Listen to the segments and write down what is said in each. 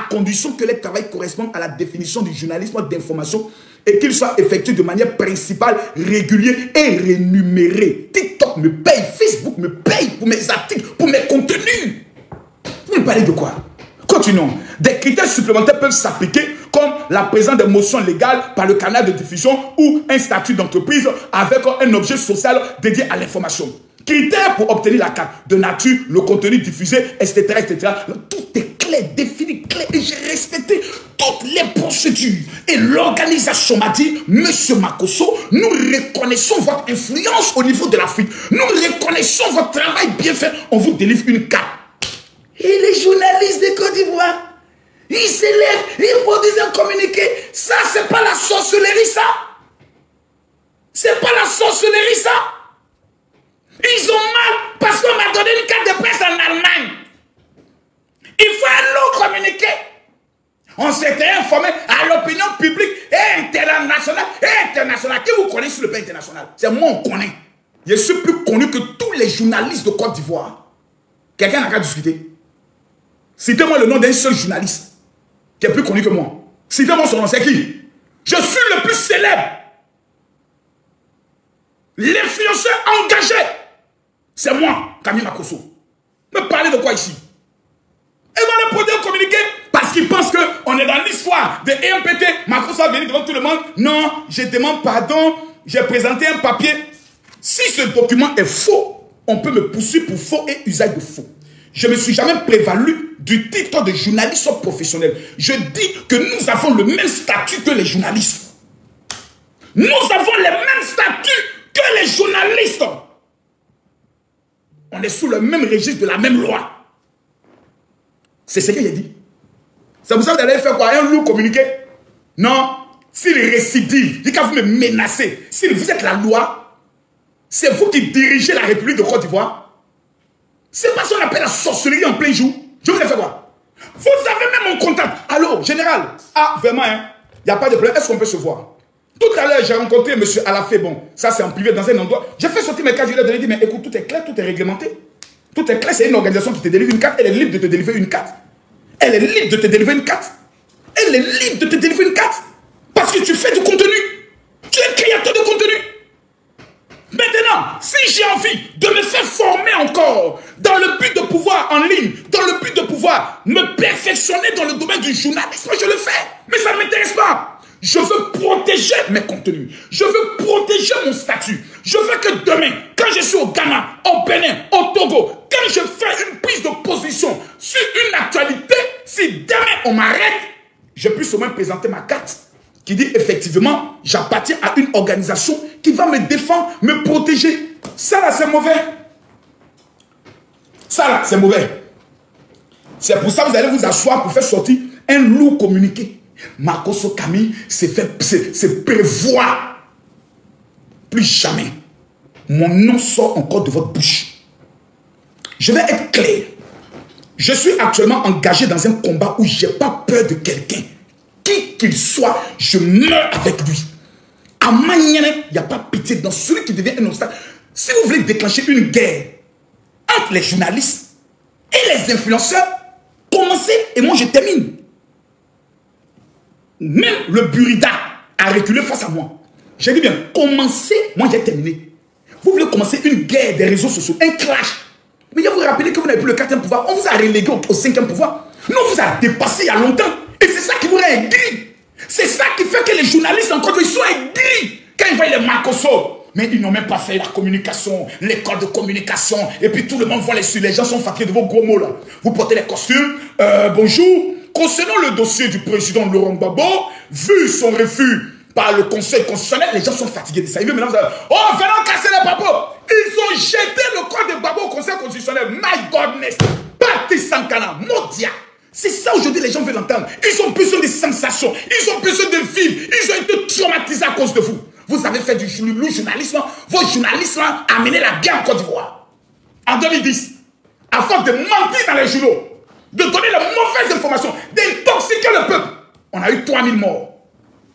condition que les travails correspondent à la définition du journalisme d'information et qu'il soit effectué de manière principale, régulière et rémunérée. TikTok me paye, Facebook me paye pour mes articles, pour mes contenus. Vous me parlez de quoi? Continuons. Des critères supplémentaires peuvent s'appliquer comme la présence de motions légales par le canal de diffusion ou un statut d'entreprise avec un objet social dédié à l'information. Critères pour obtenir la carte de nature, le contenu diffusé, etc., etc. Tout est clair, défini, clair, et j'ai respecté toutes les procédures. Et l'organisation m'a dit, Monsieur Makosso, nous reconnaissons votre influence au niveau de l'Afrique. Nous reconnaissons votre travail bien fait. On vous délivre une carte. Et les journalistes de Côte d'Ivoire, ils s'élèvent, ils produisent un communiqué. Ça, c'est pas la sorcellerie, ça. C'est pas la sorcellerie, ça. Ils ont mal parce qu'on m'a donné une carte de presse en Allemagne. Il faut un long communiqué. On s'était informé à l'opinion publique et internationale. Qui vous connaît sur le plan international? C'est moi, on connaît. Je suis plus connu que tous les journalistes de Côte d'Ivoire. Quelqu'un n'a qu'à discuter. Citez-moi le nom d'un seul journaliste qui est plus connu que moi. Citez-moi son nom, c'est qui? Je suis le plus célèbre. L'influenceur engagé. C'est moi, Camille Makosso. Me parlez de quoi ici? Ils vont le produire communiqué parce qu'ils pensent qu'on est dans l'histoire de EMPT. Makosso va venir devant tout le monde. Non, je demande pardon. J'ai présenté un papier. Si ce document est faux, on peut me poursuivre pour faux et usage de faux. Je ne me suis jamais prévalu du titre de journaliste professionnel. Je dis que nous avons le même statut que les journalistes. Nous avons les mêmes statuts que les journalistes. On est sous le même registre de la même loi. C'est ce que j'ai dit. C'est pour ça que vous allez faire quoi? Un lourd communiqué? Non. S'il récidive, dit qu'à vous me menacez. Si vous êtes la loi, c'est vous qui dirigez la République de Côte d'Ivoire. C'est pas ce qu'on appelle la sorcellerie en plein jour. Je vous ai fait quoi? Vous avez même mon contact. Allô, général. Ah, vraiment, hein? Il n'y a pas de problème. Est-ce qu'on peut se voir? Tout à l'heure, j'ai rencontré M. Alafé. Bon, ça c'est en privé dans un endroit. J'ai fait sortir mes cartes. Je lui ai donné, dit, mais écoute, tout est clair, tout est réglementé. Tout est clair. C'est une organisation qui te délivre une carte. Elle est libre de te délivrer une carte. Elle est libre de te délivrer une carte. Elle est libre de te délivrer une carte. Parce que tu fais du contenu. Tu es créateur de contenu. Maintenant, si j'ai envie de me faire former encore dans le but de pouvoir en ligne, dans le but de pouvoir me perfectionner dans le domaine du journalisme, je le fais. Mais ça ne m'intéresse pas. Je veux protéger mes contenus. Je veux protéger mon statut. Je veux que demain, quand je suis au Ghana, au Bénin, au Togo, quand je fais une prise de position sur une actualité, si demain on m'arrête, je puisse au moins présenter ma carte qui dit effectivement, j'appartiens à une organisation qui va me défendre, me protéger. Ça là, c'est mauvais. Ça là, c'est mauvais. C'est pour ça que vous allez vous asseoir pour faire sortir un lourd communiqué. Makosso Camille c'est prévoir. Plus jamais mon nom sort encore de votre bouche. Je vais être clair. Je suis actuellement engagé dans un combat où je n'ai pas peur de quelqu'un. Qui qu'il soit, je meurs avec lui. À Manienne, il n'y a pas pitié dans celui qui devient un obstacle. Si vous voulez déclencher une guerre entre les journalistes et les influenceurs, commencez et moi je termine. Même le Burida a reculé face à moi. J'ai dit bien, commencez, moi j'ai terminé. Vous voulez commencer une guerre des réseaux sociaux, un clash. Mais je vous rappelle que vous n'avez plus le 4e pouvoir. On vous a relégué au 5e pouvoir. Nous, on vous a dépassé il y a longtemps. Et c'est ça qui vous rend aigri. C'est ça qui fait que les journalistes encore, ils sont aigris. Quand ils voient les Makosso, mais ils n'ont même pas fait la communication, l'école de communication. Et puis tout le monde voit les gens sont fatigués de vos gros mots là. Vous portez les costumes. Bonjour. Concernant le dossier du président Laurent Gbagbo, vu son refus par le Conseil constitutionnel, les gens sont fatigués de ça. Ils veulent maintenant dire, oh, venons casser les papos. Ils ont jeté le corps de Gbagbo au Conseil constitutionnel. My godness. Bati Sankara, Modia. C'est ça aujourd'hui les gens veulent entendre. Ils ont besoin de sensations. Ils ont besoin de vivre. Ils ont été traumatisés à cause de vous. Vous avez fait du journalisme. Vos journalistes ont amené la guerre en Côte d'Ivoire. En 2010. À force de mentir dans les journaux. De donner les mauvaises informations. D'intoxiquer le peuple. On a eu 3000 morts.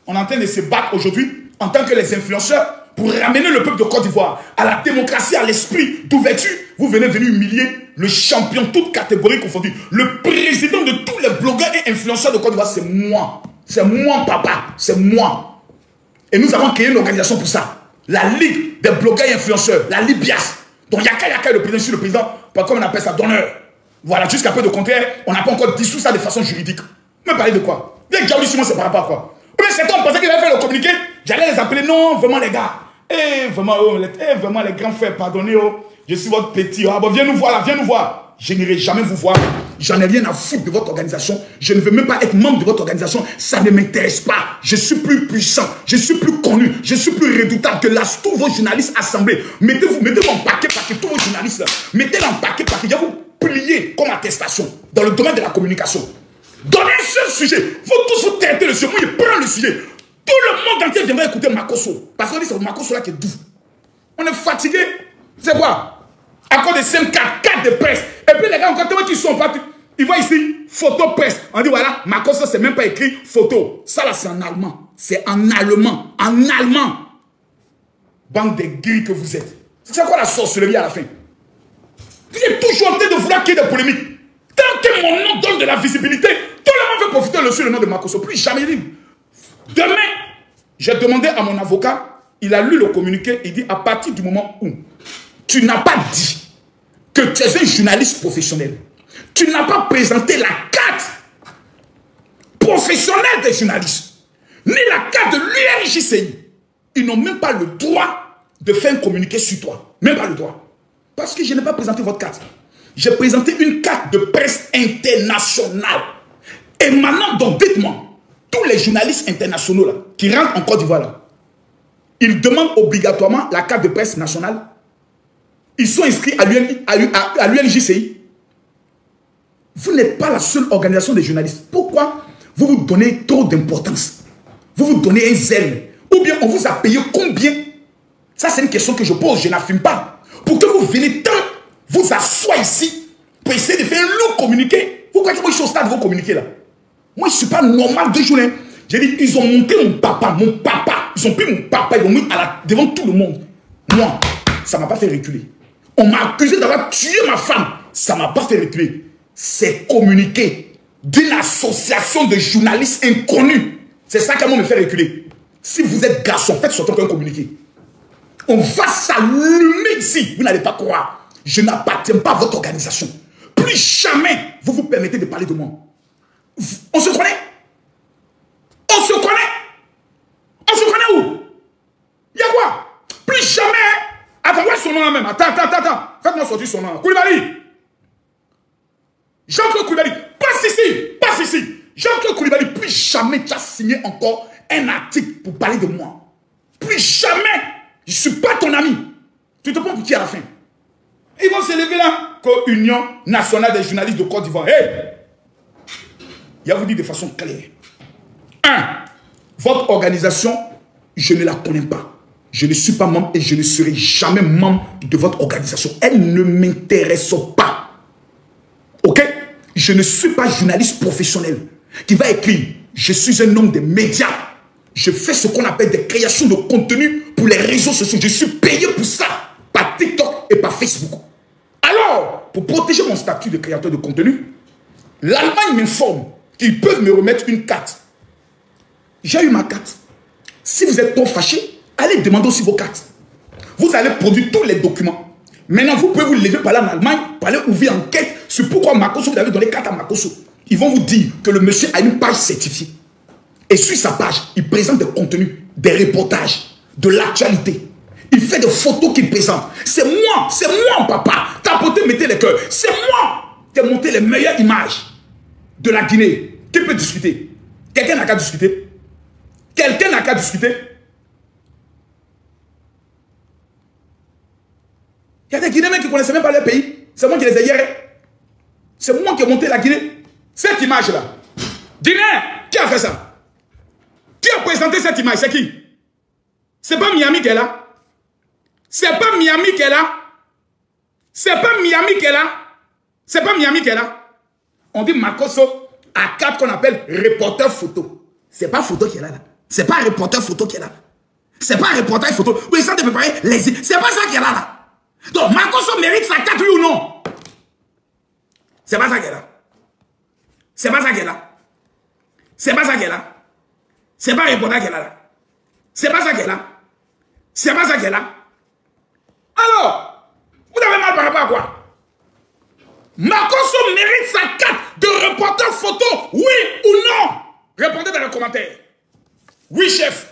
On est en train de se battre aujourd'hui en tant que les influenceurs pour ramener le peuple de Côte d'Ivoire à la démocratie, à l'esprit d'ouverture, vous venez humilier le champion, toute catégorie confondue. Le président de tous les blogueurs et influenceurs de Côte d'Ivoire, c'est moi. C'est moi, papa. C'est moi. Et nous avons créé une organisation pour ça. La Ligue des blogueurs et influenceurs. La Libias. Donc, Yaka, le président, je suis le président, comme on appelle ça, d'honneur. Voilà, jusqu'à peu de contraire, on n'a pas encore dissous ça de façon juridique. Mais parler de quoi? Bien que c'est par rapport à quoi? Mais certains pensaient qu'ils allaient faire le communiqué. J'allais les appeler. Non, vraiment, les gars. Vraiment, vraiment, les grands frères, pardonnez. Je suis votre petit. Ah, bon, viens nous voir là, viens nous voir. Je n'irai jamais vous voir. J'en ai rien à foutre de votre organisation. Je ne veux même pas être membre de votre organisation. Ça ne m'intéresse pas. Je suis plus puissant. Je suis plus connu. Je suis plus redoutable que tous vos journalistes assemblés. Mettez-vous en paquet, tous vos journalistes là. Mettez-les en paquet. Je vais vous plier comme attestation dans le domaine de la communication. Donnez un seul sujet. Vous tous vous traitez le sujet. Moi, je prends le sujet. Tout le monde entier viendra écouter Makosso. Parce qu'on dit que c'est Makosso là qui est doux. On est fatigué. C'est quoi? À cause de 5 4 de presse. Et puis les gars, quand ils sont partis, ils voient ici, photo presse. On dit voilà, Makosso, c'est même pas écrit photo. Ça là, c'est en allemand. C'est en allemand. En allemand. Bande de gris que vous êtes. C'est quoi la sorcellerie à la fin? Vous êtes toujours en train de vouloir qu'il y ait des polémiques. Tant que mon nom donne de la visibilité, tout le monde veut profiter sur le nom de Makosso. Plus jamais dit. Demain, j'ai demandé à mon avocat, il a lu le communiqué, il dit à partir du moment où tu n'as pas dit que tu es un journaliste professionnel, tu n'as pas présenté la carte professionnelle des journalistes, ni la carte de l'URJCI, ils n'ont même pas le droit de faire un communiqué sur toi. Même pas le droit. Parce que je n'ai pas présenté votre carte. J'ai présenté une carte de presse internationale. Et maintenant, donc, dites-moi, tous les journalistes internationaux là, qui rentrent en Côte d'Ivoire, là, ils demandent obligatoirement la carte de presse nationale. Ils sont inscrits à l'UNJCI. Vous n'êtes pas la seule organisation des journalistes. Pourquoi vous vous donnez trop d'importance? Vous vous donnez un zèle. Ou bien on vous a payé combien? Ça, c'est une question que je pose, je n'affirme pas. Pour que vous veniez tant vous asseoir ici pour essayer de faire un lourd communiqué. Vous croyez que moi je suis au stade de vos communiqués là? Moi je ne suis pas normal de journée. J'ai dit, ils ont monté mon papa. Ils ont pris mon papa, ils l'ont mis devant tout le monde. Moi, ça ne m'a pas fait reculer. On m'a accusé d'avoir tué ma femme. Ça ne m'a pas fait reculer. C'est communiqué d'une association de journalistes inconnus. C'est ça qui me fait reculer. Si vous êtes garçon, faites sortir un communiqué. On va s'allumer ici. Vous n'allez pas croire. Je n'appartiens pas à votre organisation. Plus jamais vous vous permettez de parler de moi. On se connaît? On se connaît? On se connaît où? Il y a quoi? Plus jamais. Attends, ouais, son nom là même. Attends. Faites-moi sortir son nom. Koulibaly. Jean-Claude Koulibaly. Passe ici. Jean-Claude Koulibaly, plus jamais tu as signé encore un article pour parler de moi. Plus jamais. Je ne suis pas ton ami. Tu te prends pour qui à la fin? Ils vont se lever là. Union nationale des journalistes de Côte d'Ivoire. Hey! Il va vous dire de façon claire. 1. Votre organisation, je ne la connais pas. Je ne suis pas membre et je ne serai jamais membre de votre organisation. Elle ne m'intéresse pas. Ok? Je ne suis pas journaliste professionnel qui va écrire. Je suis un homme des médias. Je fais ce qu'on appelle des créations de contenu pour les réseaux sociaux. Je suis payé pour ça. Par TikTok et par Facebook. Alors, pour protéger mon statut de créateur de contenu, l'Allemagne m'informe qu'ils peuvent me remettre une carte. J'ai eu ma carte. Si vous êtes trop fâché, allez demander aussi vos cartes. Vous allez produire tous les documents. Maintenant, vous pouvez vous lever par là en Allemagne pour aller ouvrir enquête sur pourquoi Makosso, vous avez donné carte à Makosso. Ils vont vous dire que le monsieur a une page certifiée. Et sur sa page, il présente des contenus, des reportages, de l'actualité. Il fait des photos qu'il présente. C'est moi, papa. Tapotez, mettez les cœurs. C'est moi qui ai monté les meilleures images de la Guinée. Qui peut discuter? Quelqu'un n'a qu'à discuter? Quelqu'un n'a qu'à discuter? Il y a des Guinéens qui ne connaissaient même pas leur pays. C'est moi qui les ai hier. C'est moi qui ai monté la Guinée. Cette image-là. Guinéen, qui a fait ça? Qui a présenté cette image? C'est qui? C'est pas Miami qui est là. C'est pas Miami qui est là. C'est pas Miami qui est là. C'est pas Miami qui est là. On dit Makosso à carte qu'on appelle reporter photo. C'est pas photo qui est là. C'est pas reporter photo qui est là. C'est pas reporter photo. Oui, ça te préparer les... C'est pas ça qui est là. Donc, Makosso mérite sa carte, oui ou non? C'est pas ça qu'elle a. C'est pas ça qu'elle a. C'est pas ça qu'elle a. C'est pas répondant qu'elle a là. C'est pas ça qu'elle a. C'est pas ça qu'elle a. Alors, vous avez mal par rapport à quoi? Makosso mérite sa carte de reporter photo, oui ou non? Répondez dans les commentaires. Oui, chef.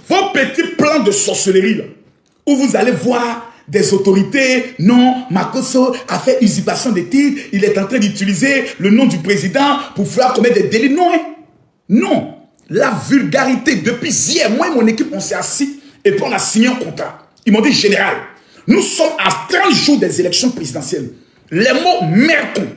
Vos petits plans de sorcellerie, là, où vous allez voir des autorités, non, Makosso a fait usurpation des titres, il est en train d'utiliser le nom du président pour faire commettre des délits. Non, hein? Non. La vulgarité, depuis hier, moi et mon équipe, on s'est assis et puis on a signé un contrat. Ils m'ont dit, général, nous sommes à 30 jours des élections présidentielles. Les mots mercon,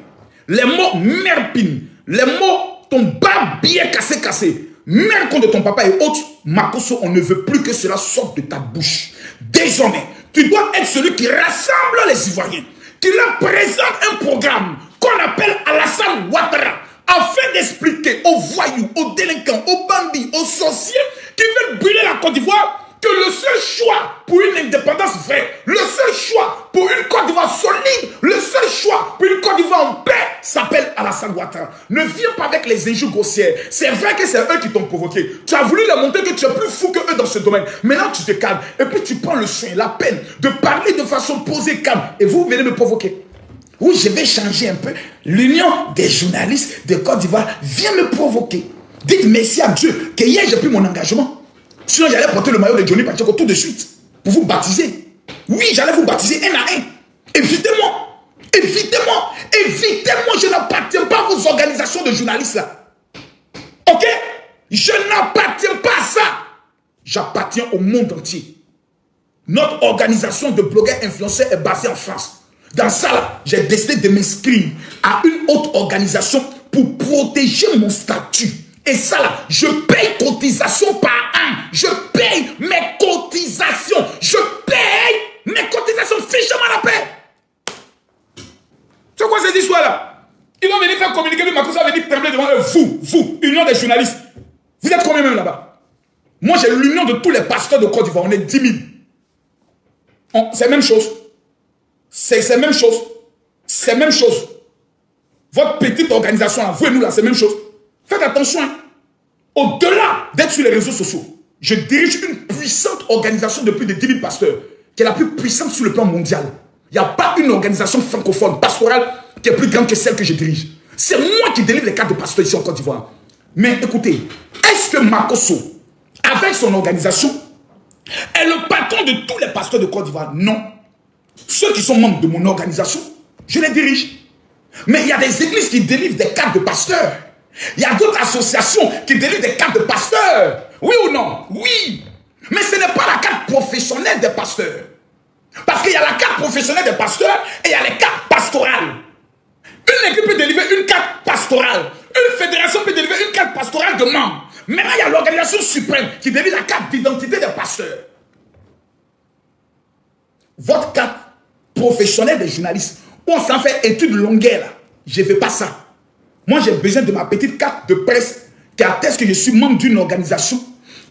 les mots merpine, les mots ton bas bien cassé, mercon de ton papa et autres, Makosso, on ne veut plus que cela sorte de ta bouche. Désormais, tu dois être celui qui rassemble les Ivoiriens, qui leur présente un programme qu'on appelle Alassane Ouattara, afin d'expliquer aux voyous, aux délinquants, aux bandits, aux sorciers qui veulent brûler la Côte d'Ivoire que le seul choix pour une indépendance vraie, le seul choix pour une Côte d'Ivoire solide, le seul choix pour une Côte d'Ivoire en paix s'appelle Alassane Ouattara. Ne viens pas avec les injures grossières. C'est vrai que c'est eux qui t'ont provoqué. Tu as voulu leur montrer que tu es plus fou que eux dans ce domaine. Maintenant, tu te calmes. Et puis tu prends le soin, la peine de parler de façon posée, calme. Et vous venez me provoquer. Oui, je vais changer un peu. L'Union des journalistes de Côte d'Ivoire vient me provoquer. Dites merci à Dieu que hier j'ai pris mon engagement. Sinon, j'allais porter le maillot de Johnny Pacheco tout de suite pour vous baptiser. Oui, j'allais vous baptiser un à un. Évitez-moi. Évitez-moi. Évitez-moi. Je n'appartiens pas à vos organisations de journalistes là. Ok? Je n'appartiens pas à ça. J'appartiens au monde entier. Notre organisation de blogueurs influenceurs est basée en France. Dans ça, là, j'ai décidé de m'inscrire à une autre organisation pour protéger mon statut. Et ça, là, je paye cotisation par an. Je paye mes cotisations. Je paye mes cotisations. Fiche-moi la paix. C'est quoi cette histoire-là? Ils vont venir faire communiquer, mais Makosso va venir trembler devant eux. Vous, Union des journalistes. Vous êtes combien même là-bas? Moi, j'ai l'union de tous les pasteurs de Côte d'Ivoire. On est 10 000. C'est la même chose. C'est la même chose. C'est la même chose. Votre petite organisation, là, vous et nous, là, c'est la même chose. Faites attention. Hein. Au-delà d'être sur les réseaux sociaux, je dirige une puissante organisation de plus de 10 000 pasteurs, qui est la plus puissante sur le plan mondial. Il n'y a pas une organisation francophone, pastorale, qui est plus grande que celle que je dirige. C'est moi qui délivre les cartes de pasteurs ici en Côte d'Ivoire. Mais écoutez, est-ce que Makosso, avec son organisation, est le patron de tous les pasteurs de Côte d'Ivoire? Non. Ceux qui sont membres de mon organisation, je les dirige. Mais il y a des églises qui délivrent des cartes de pasteurs. Il y a d'autres associations qui délivrent des cartes de pasteurs. Oui ou non? Oui. Mais ce n'est pas la carte professionnelle des pasteurs. Parce qu'il y a la carte professionnelle des pasteurs et il y a les cartes pastorales. Une équipe peut délivrer une carte pastorale. Une fédération peut délivrer une carte pastorale de membres. Maintenant, il y a l'organisation suprême qui délivre la carte d'identité des pasteurs. Votre carte professionnelle des journalistes, on s'en fait étude longueur là. Je ne fais pas ça. Moi, j'ai besoin de ma petite carte de presse qui atteste que je suis membre d'une organisation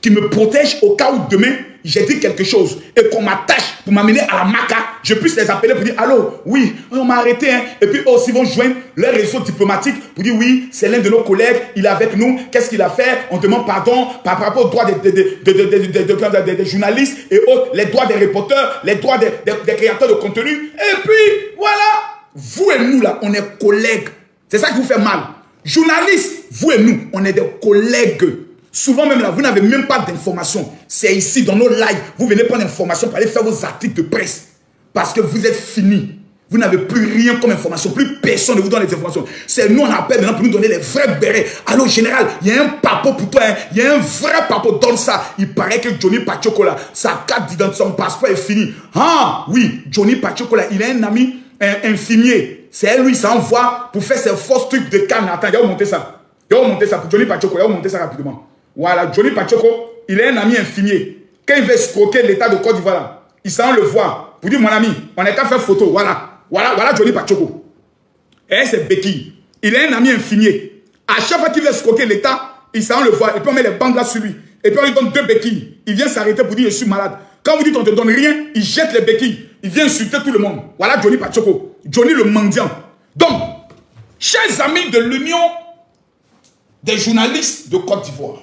qui me protège au cas où demain, j'ai dit quelque chose et qu'on m'attache pour m'amener à la maca, je puisse les appeler pour dire « Allô, oui, on m'a arrêté. Hein. » Et puis eux aussi vont joindre leur réseau diplomatique pour dire « Oui, c'est l'un de nos collègues, il est avec nous. Qu'est-ce qu'il a fait? On demande pardon par rapport aux droits des journalistes et autres, les droits des reporters, les droits des créateurs de contenu. Et puis, voilà, vous et nous là, on est collègues. C'est ça qui vous fait mal. Journalistes, vous et nous, on est des collègues. Souvent même là, vous n'avez même pas d'informations. C'est ici, dans nos lives, vous venez prendre l'information pour aller faire vos articles de presse. Parce que vous êtes finis. Vous n'avez plus rien comme information. Plus personne ne vous donne les informations. C'est nous, on appelle maintenant pour nous donner les vrais bérets. Allô, général, il y a un papo pour toi. Hein. Il y a un vrai papo. Donne ça. Il paraît que Johnny Pacheco là, sa carte d'identité, son passeport est fini. Ah, oui, Johnny Pacheco là, il a un ami, un infirmier. C'est lui, ça envoie pour faire ses fausses trucs de canne. Attends, il va monter ça. Il va monter ça pour Johnny Pacheco. Il va monter ça rapidement. Voilà, Johnny Pacheco, il est un ami infirmier. Quand il veut escroquer l'état de Côte d'Ivoire, il s'en le voit. Pour dire, mon ami, on est qu'à faire photo. Voilà. Voilà Johnny Pacheco. Et c'est Becky. Il est un ami infirmier. À chaque fois qu'il veut escroquer l'état, il s'en le voit. Et puis on met les bandes là sur lui. Et puis on lui donne 2 béquilles. Il vient s'arrêter pour dire, je suis malade. Quand vous dites, on ne te donne rien, il jette les béquilles. il vient insulter tout le monde. Voilà Johnny Pachoko, Johnny le mendiant. Donc, chers amis de l'Union des journalistes de Côte d'Ivoire,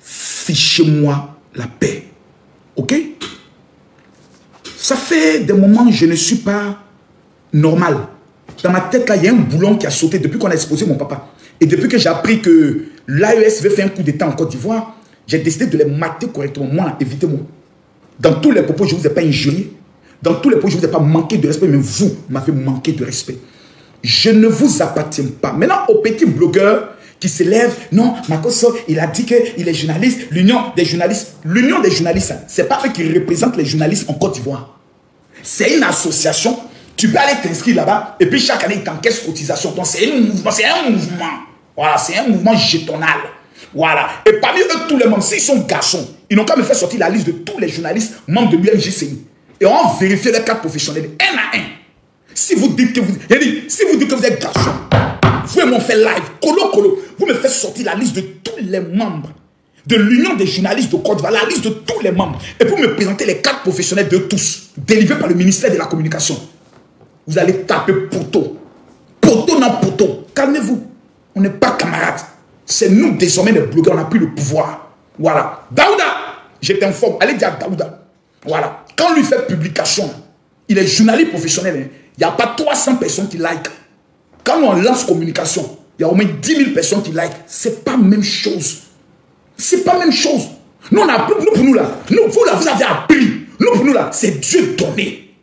fichez-moi la paix. Ok? Ça fait des moments où je ne suis pas normal. Dans ma tête, là, il y a un boulon qui a sauté depuis qu'on a exposé mon papa. Et depuis que j'ai appris que l'AES veut faire un coup d'État en Côte d'Ivoire, j'ai décidé de les mater correctement. Moi, évitez-moi. Dans tous les propos, je ne vous ai pas injurié. Dans tous les propos, je ne vous ai pas manqué de respect, mais vous m'avez manqué de respect. Je ne vous appartiens pas. Maintenant, aux petits blogueurs qui se lèvent, non, Makosso, il a dit qu'il est journaliste, l'Union des journalistes. L'Union des journalistes, ce n'est pas eux qui représentent les journalistes en Côte d'Ivoire. C'est une association. Tu peux aller t'inscrire là-bas et puis chaque année, ils t'encaissent cotisation. Donc, c'est un mouvement. Voilà, c'est un mouvement jetonal. Voilà. Et parmi eux, tous les membres, s'ils sont garçons, ils n'ont qu'à me faire sortir la liste de tous les journalistes membres de l'UMJCI. Et on va vérifier les cartes professionnelles, un à un. Si vous dites que vous, si vous dites que vous êtes garçon, vous m'ont fait live, colo, vous me faites sortir la liste de tous les membres de l'Union des journalistes de Côte d'Ivoire, la liste de tous les membres, et pour me présenter les cartes professionnelles de tous, délivrées par le ministère de la Communication. Vous allez taper poteau. Poteau, non poteau. Calmez-vous. On n'est pas camarades. C'est nous désormais les blogueurs, on a pris le pouvoir. Voilà. Daouda, je t'informe, allez dire à Daouda. Voilà. Quand lui fait publication, il est journaliste professionnel. Il n'y a pas 300 personnes qui like. Quand on lance communication, il y a au moins 10 000 personnes qui like. C'est pas la même chose. C'est pas la même chose. Nous, on a appris, nous pour nous là, vous là, vous avez appris. Nous pour nous là, c'est Dieu donné.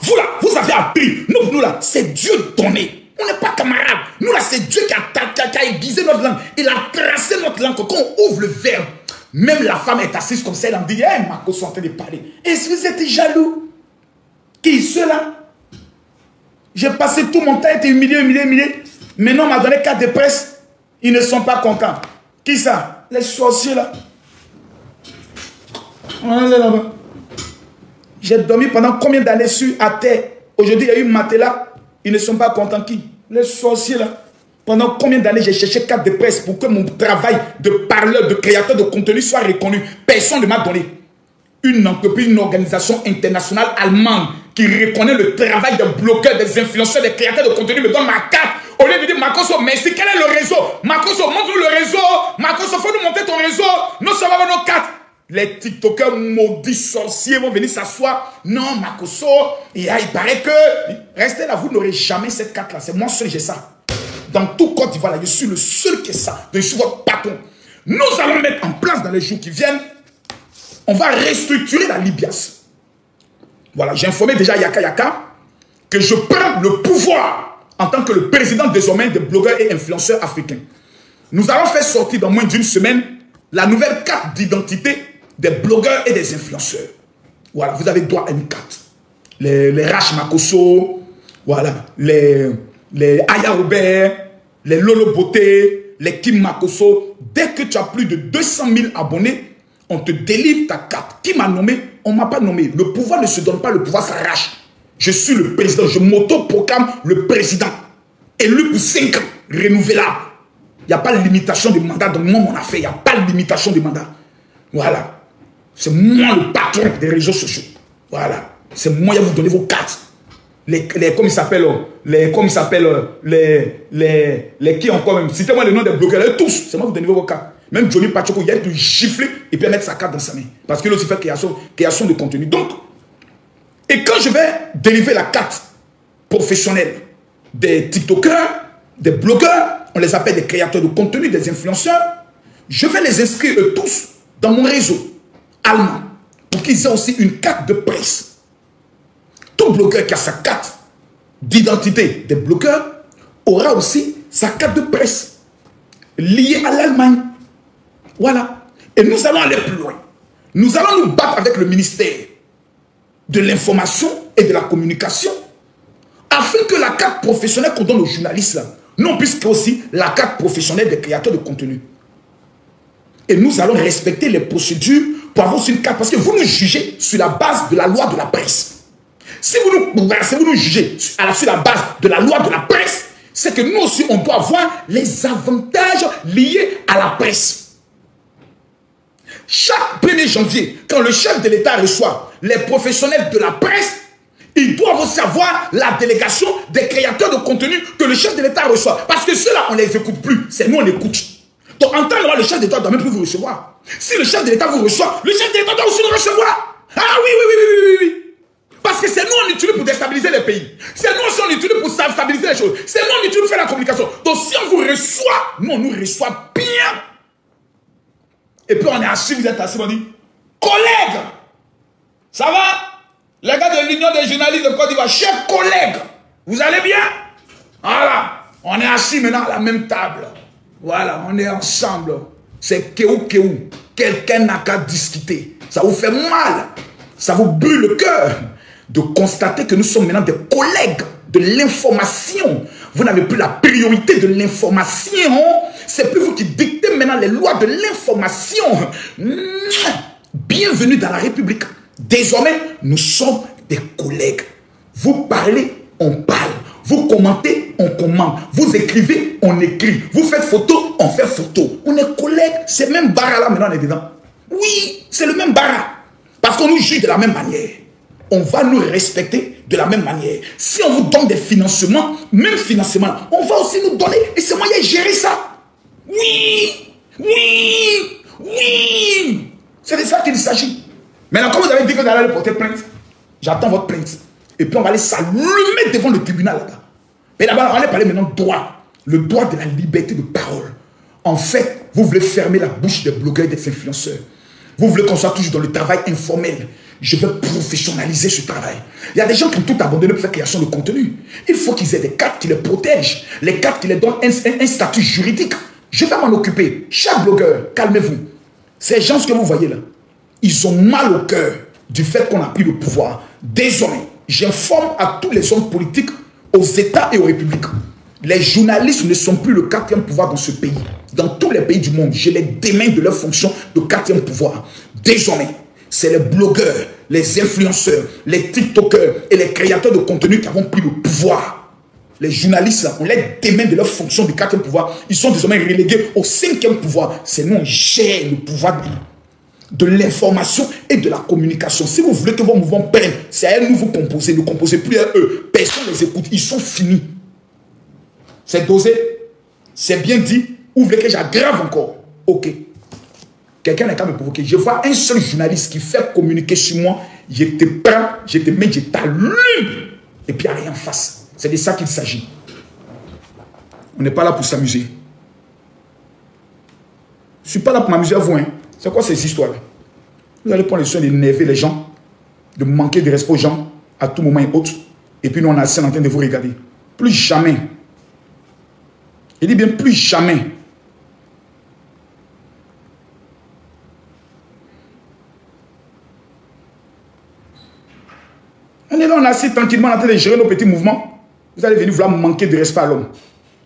Vous là, vous avez appris. Nous pour nous là, c'est Dieu donné. On n'est pas camarades. Nous là, c'est Dieu qui a aiguisé notre langue. Il a tracé notre langue. Quand on ouvre le verbe, même la femme est assise comme ça, elle me dit, hey, Marco, sont en train de parler. Est-ce que vous êtes jaloux? Qui ceux-là? J'ai passé tout mon temps, été humilié. Maintenant, on m'a donné carte de presse. Ils ne sont pas contents. Qui ça? Les sorciers là. On est là-bas. J'ai dormi pendant combien d'années à terre? Aujourd'hui, il y a eu matelas. Ils ne sont pas contents. Qui? Les sorciers là. Pendant combien d'années j'ai cherché carte de presse pour que mon travail de parleur, de créateur de contenu soit reconnu. Personne ne m'a donné. Une entreprise, une organisation internationale allemande qui reconnaît le travail des blogueurs, des influenceurs, des créateurs de contenu me donne ma carte. Au lieu de dire, Makosso, merci, quel est le réseau? Makosso, montre-nous le réseau. Makosso, faut nous montrer ton réseau. Nous sommes avec nos cartes. Les TikTokers maudits sorciers vont venir s'asseoir. Non, Makosso, il paraît que... Restez là, vous n'aurez jamais cette carte-là. C'est moi seul, j'ai ça. Dans tout Côte d'Ivoire, je suis le seul qui a ça. Je suis votre patron. Nous allons mettre en place dans les jours qui viennent, on va restructurer la Libias. Voilà, j'ai informé déjà Yaka Yaka que je prends le pouvoir en tant que le président désormais des blogueurs et influenceurs africains. Nous allons faire sortir dans moins d'une semaine la nouvelle carte d'identité des blogueurs et des influenceurs. Voilà, vous avez droit à une carte. Les Rach Makosso, voilà, les Aya Robert, les Lolo Beauté, les Kim Makosso. Dès que tu as plus de 200 000 abonnés, on te délivre ta carte. Qui m'a nommé? On ne m'a pas nommé. Le pouvoir ne se donne pas, le pouvoir s'arrache. Je suis le président, je m'auto-proclame le président. Élu pour 5 ans, renouvelable. Il n'y a pas de limitation de mandat dans mon affaire. Il n'y a pas de limitation de mandat. Voilà. C'est moi le patron des réseaux sociaux. Voilà. C'est moi qui vous donner vos cartes. Comme ils s'appellent, les qui encore même. Citez-moi le nom des blogueurs, tous. C'est moi qui vous donnez vos cartes. Même Johnny Pachoko, il y a de gifler et puis mettre sa carte dans sa main. Parce qu'il a aussi fait création de contenu. Donc, et quand je vais délivrer la carte professionnelle des TikTokers, des blogueurs, on les appelle des créateurs de contenu, des influenceurs, je vais les inscrire eux tous dans mon réseau allemand pour qu'ils aient aussi une carte de presse. Tout blogueur qui a sa carte d'identité des blogueurs aura aussi sa carte de presse liée à l'Allemagne. Voilà. Et nous allons aller plus loin. Nous allons nous battre avec le ministère de l'information et de la communication afin que la carte professionnelle qu'on donne aux journalistes là, non puisse aussi la carte professionnelle des créateurs de contenu. Et nous allons respecter les procédures pour avoir une carte. Parce que vous nous jugez sur la base de la loi de la presse. Si vous nous jugez sur la base de la loi de la presse, c'est que nous aussi, on doit avoir les avantages liés à la presse. Chaque 1er janvier, quand le chef de l'État reçoit les professionnels de la presse, ils doivent savoir la délégation des créateurs de contenu que le chef de l'État reçoit. Parce que ceux-là, on ne les écoute plus. C'est nous, on écoute. Donc, en temps normal, le chef de l'État ne doit même plus vous recevoir. Si le chef de l'État vous reçoit, le chef de l'État doit aussi nous recevoir. Ah oui, oui, oui, oui, oui, oui. Parce que c'est nous, on utilise pour déstabiliser les pays. C'est nous aussi, on utilise pour stabiliser les choses. C'est nous, on utilise pour faire la communication. Donc, si on vous reçoit, nous, on nous reçoit bien. Et puis, on est assis, vous êtes assis, on dit, collègues, ça va? Les gars de l'Union des journalistes de Côte d'Ivoire, chers collègues, vous allez bien? Voilà, on est assis maintenant à la même table. Voilà, on est ensemble. C'est kéou. Quelqu'un n'a qu'à discuter. Ça vous fait mal. Ça vous brûle le cœur de constater que nous sommes maintenant des collègues de l'information. Vous n'avez plus la priorité de l'information. C'est plus vous qui dictez maintenant les lois de l'information. Bienvenue dans la République. Désormais, nous sommes des collègues. Vous parlez, on parle. Vous commentez, on commente. Vous écrivez, on écrit. Vous faites photo, on fait photo. On est collègues. C'est le même barra là, maintenant on est dedans. Oui, c'est le même barra. Parce qu'on nous juge de la même manière. On va nous respecter de la même manière. Si on vous donne des financements, même financement, on va aussi nous donner. Et c'est moyen de gérer ça. Oui, oui, oui. C'est de ça qu'il s'agit. Maintenant, comme vous avez dit que vous allez aller porter plainte, j'attends votre plainte. Et puis on va aller s'allumer devant le tribunal là-bas. Mais d'abord, on va aller parler maintenant droit. Le droit de la liberté de parole. En fait, vous voulez fermer la bouche des blogueurs et des influenceurs. Vous voulez qu'on soit toujours dans le travail informel. Je veux professionnaliser ce travail. Il y a des gens qui ont tout abandonné pour faire création de contenu. Il faut qu'ils aient des cadres qui les protègent. Les cadres qui les donnent un statut juridique. Je vais m'en occuper. Chaque blogueur, calmez-vous. Ces gens que vous voyez là, ils ont mal au cœur du fait qu'on a pris le pouvoir. Désormais, j'informe à tous les hommes politiques, aux États et aux républiques. Les journalistes ne sont plus le 4e pouvoir dans ce pays. Dans tous les pays du monde, je les démène de leur fonction de 4e pouvoir. Désormais, c'est les blogueurs, les influenceurs, les TikTokers et les créateurs de contenu qui ont pris le pouvoir. Les journalistes, là, on les démène de leur fonction du 4e pouvoir. Ils sont désormais relégués au 5e pouvoir. C'est nous, on gère le pouvoir de l'information et de la communication. Si vous voulez que vos mouvements prennent, c'est à eux nous vous composez. Ne composez plus à eux. Personne ne les écoute. Ils sont finis. C'est dosé. C'est bien dit. Vous voulez que j'aggrave encore? Ok. Quelqu'un n'a qu'à me provoquer. Je vois un seul journaliste qui fait communiquer sur moi. Je te prends, je te mets, je t'allume. Et puis il n'y a rien en face. C'est de ça qu'il s'agit. On n'est pas là pour s'amuser. Je ne suis pas là pour m'amuser à vous. Hein. C'est quoi ces histoires-là? Vous allez prendre le soin d'énerver les gens, de manquer de respect aux gens à tout moment et autres. Et puis nous, on est assis en train de vous regarder. Plus jamais. Il dit bien plus jamais. On est là, on est assis tranquillement en train de gérer nos petits mouvements. Vous allez venir vouloir manquer de respect à l'homme.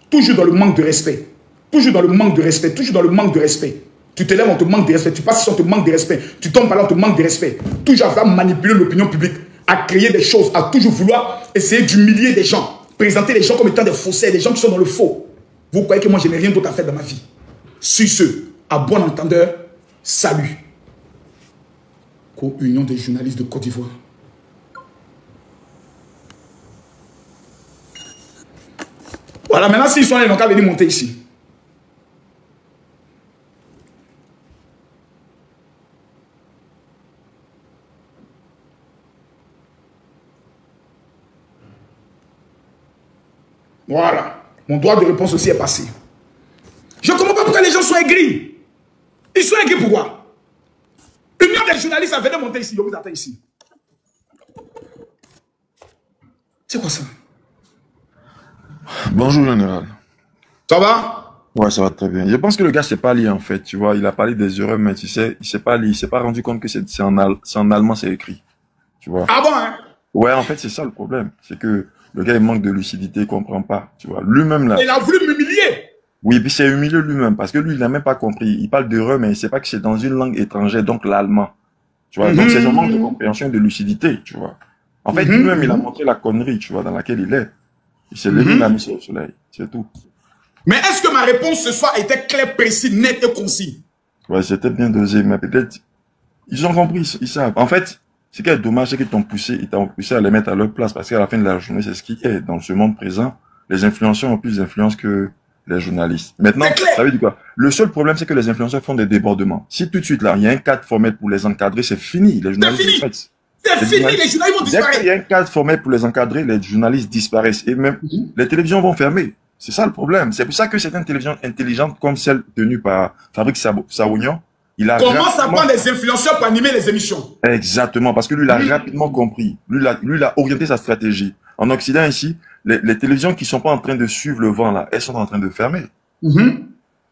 Toujours dans le manque de respect. Toujours dans le manque de respect. Toujours dans le manque de respect. Tu te lèves, on te manque de respect. Tu passes, on te manque de respect. Tu tombes par là, on te manque de respect. Toujours à manipuler l'opinion publique, à créer des choses, à toujours vouloir essayer d'humilier des gens, présenter les gens comme étant des faussaires, des gens qui sont dans le faux. Vous croyez que moi, je n'ai rien d'autre à faire dans ma vie? Sur ce, à bon entendeur, salut. Co-Union des journalistes de Côte d'Ivoire. Voilà, maintenant, s'ils sont là, ils n'ont qu'à venir monter ici. Voilà. Mon droit de réponse aussi est passé. Je ne comprends pas pourquoi les gens sont aigris. Ils sont aigris pourquoi? Union des journalistes a venu monter ici. Je vous attends ici. C'est quoi ça? Bonjour, général. Ça va? Ouais, ça va très bien. Je pense que le gars s'est pas lié, en fait, tu vois. Il a parlé des erreurs, mais tu sais, il s'est pas lié. Il s'est pas rendu compte que c'est en allemand, c'est écrit. Tu vois. Ah bon, hein? Ouais, en fait, c'est ça le problème. C'est que le gars, il manque de lucidité, il comprend pas, tu vois. Lui-même, là. Il a voulu m'humilier. Oui, puis c'est humilié lui-même, parce que lui, il n'a même pas compris. Il parle d'erreur, mais il sait pas que c'est dans une langue étrangère, donc l'allemand. Tu vois. Donc, c'est un manque de compréhension et de lucidité, tu vois. En fait, lui-même, il a montré la connerie, tu vois, dans laquelle il est. Il s'est levé, il a mis sur le soleil. C'est tout. Mais est-ce que ma réponse ce soir était claire, précise, nette et concise? vois, c'était bien dosé, mais peut-être, ils ont compris, ils savent. En fait, ce qui est dommage, c'est qu'ils t'ont poussé à les mettre à leur place, parce qu'à la fin de la journée, c'est ce qui est. Dans ce monde présent, les influenceurs ont plus d'influence que les journalistes. Maintenant, ça veut dire quoi? Le seul problème, c'est que les influenceurs font des débordements. Si tout de suite, là, il y a un cadre formel pour les encadrer, c'est fini. Les journalistes, c'est fini, les journalistes vont disparaître. Dès qu'il y a un cadre formel pour les encadrer, les journalistes disparaissent. Et même, les télévisions vont fermer. C'est ça le problème. C'est pour ça que certaines télévisions intelligentes, comme celle tenue par Fabrice Saounian, comment ça prend les influenceurs pour animer les émissions? Exactement, parce que lui, il a rapidement compris. Lui, il a orienté sa stratégie. En Occident, ici, les télévisions qui sont pas en train de suivre le vent, là, elles sont en train de fermer.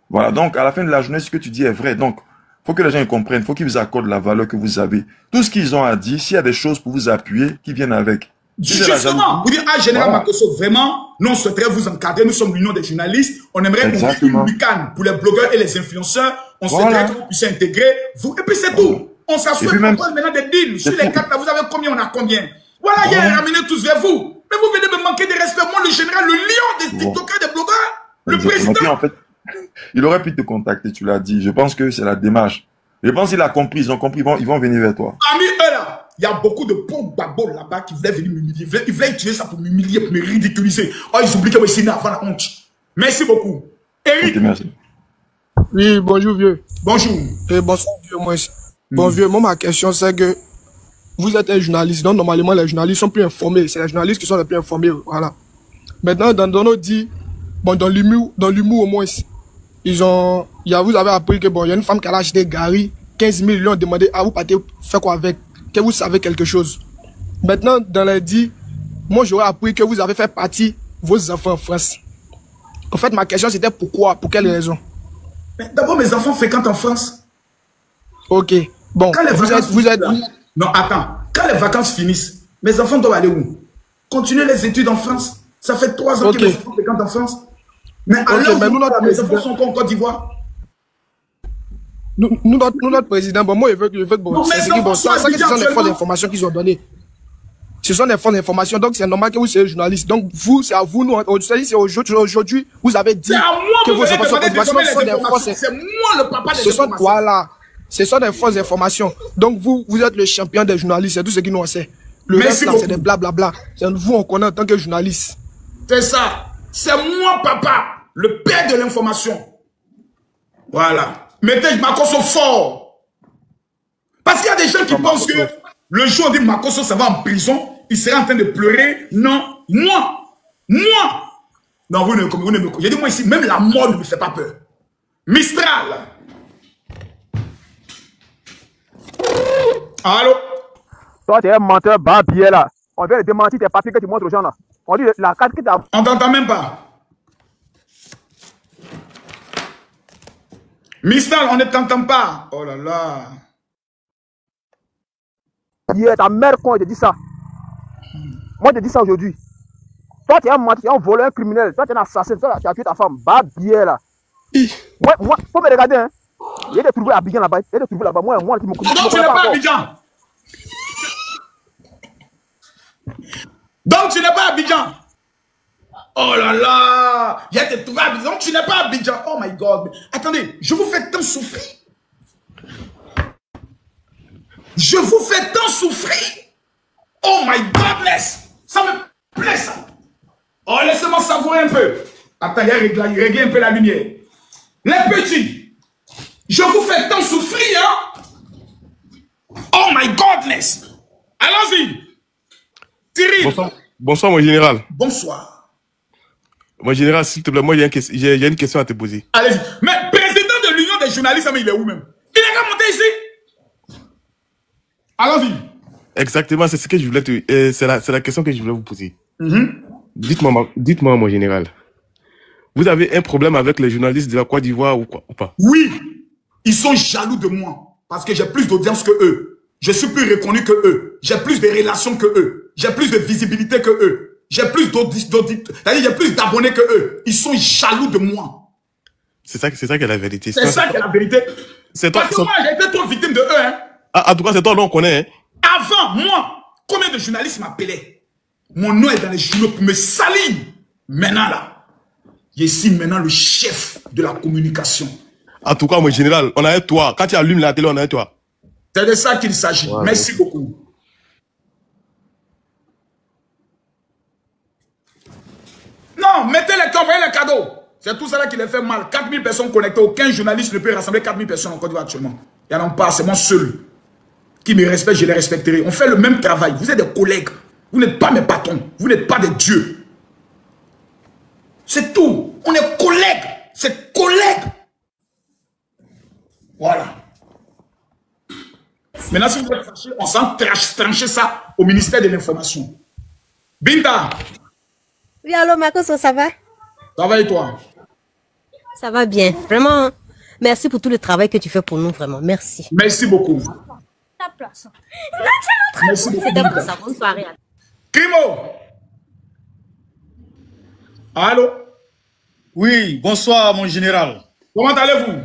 Voilà, donc, à la fin de la journée, ce que tu dis est vrai. Donc, faut que les gens comprennent, faut qu'ils vous accordent la valeur que vous avez. Tout ce qu'ils ont à dire, s'il y a des choses pour vous appuyer, qui viennent avec. Justement, vous dites, ah, Général Makosso, vraiment, nous, on souhaiterait vous encadrer, nous sommes l'union des journalistes, on aimerait ouvrir une lucane pour les blogueurs et les influenceurs, on souhaiterait que vous puissiez intégrer, vous, et puis c'est tout. On s'assoit pour prendre maintenant des deals. Sur les quatre, là, vous avez combien, on a combien? Voilà, il y a ramené tous vers vous. Mais vous venez me manquer de respect, moi, le général, le lion des TikTokers, des blogueurs, le président. En fait, il aurait pu te contacter, tu l'as dit. Je pense que c'est la démarche. Je pense qu'il a compris, ils ont compris, ils vont venir vers toi. Parmi eux là, il y a beaucoup de bons babos là-bas qui voulaient venir m'humilier. Ils voulaient utiliser ça pour m'humilier, pour me ridiculiser. Oh, ils oublient que moi, ici, avant la honte. Merci beaucoup. Eric. Okay, merci. Oui, bonjour vieux. Bonjour. Et bonsoir vieux, moi aussi. Bon vieux, moi ma question c'est que vous êtes un journaliste, donc normalement les journalistes sont plus informés. C'est les journalistes qui sont les plus informés, voilà. Maintenant, dans nos dit, bon, dans l'humour au moins, vous avez appris que bon, il y a une femme qui a acheté Gary, 15 000 lui ont demandé, ah, vous partez faire quoi avec? Que vous savez quelque chose. Maintenant, dans les dit, moi j'aurais appris que vous avez fait partie vos enfants en France. En fait, ma question c'était pourquoi, pour quelle raison? D'abord, mes enfants fréquentent en France. Ok. Bon, quand les vous êtes... Non, attends. Quand les vacances finissent, mes enfants doivent aller où? Continuer les études en France. Ça fait 3 ans que mes enfants fréquentent en France. Mais alors, mes enfants sont en Côte d'Ivoire. Notre président, bon, moi, je veux bon, c'est ce sont des fausses informations qu'ils ont données. Ce sont des fausses informations, donc c'est normal que vous soyez journaliste. Donc, vous, c'est à vous, nous, aujourd'hui, vous avez dit que vos informations sont des fausses. C'est moi le papa des informations. Voilà. Ce sont des fausses informations. Donc, vous êtes le champion des journalistes, c'est tout ce qui nous en sait. Le reste, c'est des blablabla. C'est vous, on connaît en tant que journaliste. C'est ça. C'est moi, papa, le père de l'information. Voilà. Mettez Makosso fort. Parce qu'il y a des gens qui pensent que le jour où on dit Makosso, ça va en prison, il sera en train de pleurer. Non, moi. Non, vous ne me... J'ai dit, moi ici, même la mort ne me fait pas peur. Mistral. Allô? Toi, tu es un menteur barbier là. On vient de démentir tes papiers que tu montres aux gens là. On dit la carte que tu as... On t'entend même pas. Mistral, on ne t'entend pas. Oh là là. Hier, ta mère, quand elle te dit ça. Moi, je te dis ça aujourd'hui. Toi, tu es un menteur, un voleur, un criminel. Toi, tu es un assassin. Toi, tu as tué ta femme. Barbier là. Moi, faut me regarder, hein. Il y a des trouvé à Abidjan là-bas. Il y a des trouvé là-bas. Moi, qui me connais. Donc, tu n'es pas à Abidjan. Donc, tu n'es pas à Abidjan. Oh là là. Il y a des trouvé à Abidjan. Donc, tu n'es pas à Abidjan. Oh my God. Attendez, je vous fais tant souffrir. Je vous fais tant souffrir. Oh my godness. Ça me plaît, ça. Oh, laissez-moi savourer un peu. Attends, il y a réglé un peu la lumière. Les petits, je vous fais tant souffrir, hein. Oh my godness. Allons-y. Thierry. Bonsoir, mon général. Bonsoir. Mon général, s'il te plaît, moi, j'ai une question à te poser. Allez-y. Mais président de l'Union des journalistes, il est où même? Il est qu'à monter ici. Allons-y. Exactement, c'est ce que je voulais te... c'est la question que je voulais vous poser. Dites-moi, mon général. Vous avez un problème avec les journalistes de la Côte d'Ivoire ou pas? Oui. Ils sont jaloux de moi. Parce que j'ai plus d'audience que eux. Je suis plus reconnu que eux. J'ai plus de relations que eux. J'ai plus de visibilité que eux. J'ai plus d'auditeurs. C'est-à-dire, j'ai plus d'abonnés que eux. Ils sont jaloux de moi. C'est ça qui est la vérité. C'est ça qui est la vérité. Parce que moi, j'ai été trop victime de eux. Hein. En tout cas, c'est toi, on connaît. Hein. Avant, moi, combien de journalistes m'appelaient? Mon nom est dans les journaux pour me salir. Maintenant, là, je suis maintenant le chef de la communication. En tout cas, mon général, on a un toit. Quand tu allumes la télé, on a un toit. C'est de ça qu'il s'agit. Ouais, merci beaucoup. Non, mettez les cadeaux, envoyez les cadeaux. C'est tout ça là qui les fait mal. 4000 personnes connectées. Aucun journaliste ne peut rassembler 4000 personnes en Côte d'Ivoire actuellement. Il n'y en a pas. C'est moi seul qui me respecte, je les respecterai. On fait le même travail. Vous êtes des collègues. Vous n'êtes pas mes patrons. Vous n'êtes pas des dieux. C'est tout. On est collègues. C'est collègues. Voilà. Maintenant, si vous êtes fâchés, on s'en trancher ça au ministère de l'Information. Binta. Oui, allô, Makoso, ça va? Ça va et toi? Ça va bien. Vraiment, merci pour tout le travail que tu fais pour nous, vraiment. Merci. Merci beaucoup. Merci beaucoup. Bonne soirée. Crimo. Allô? Oui, bonsoir, mon général. Comment allez-vous?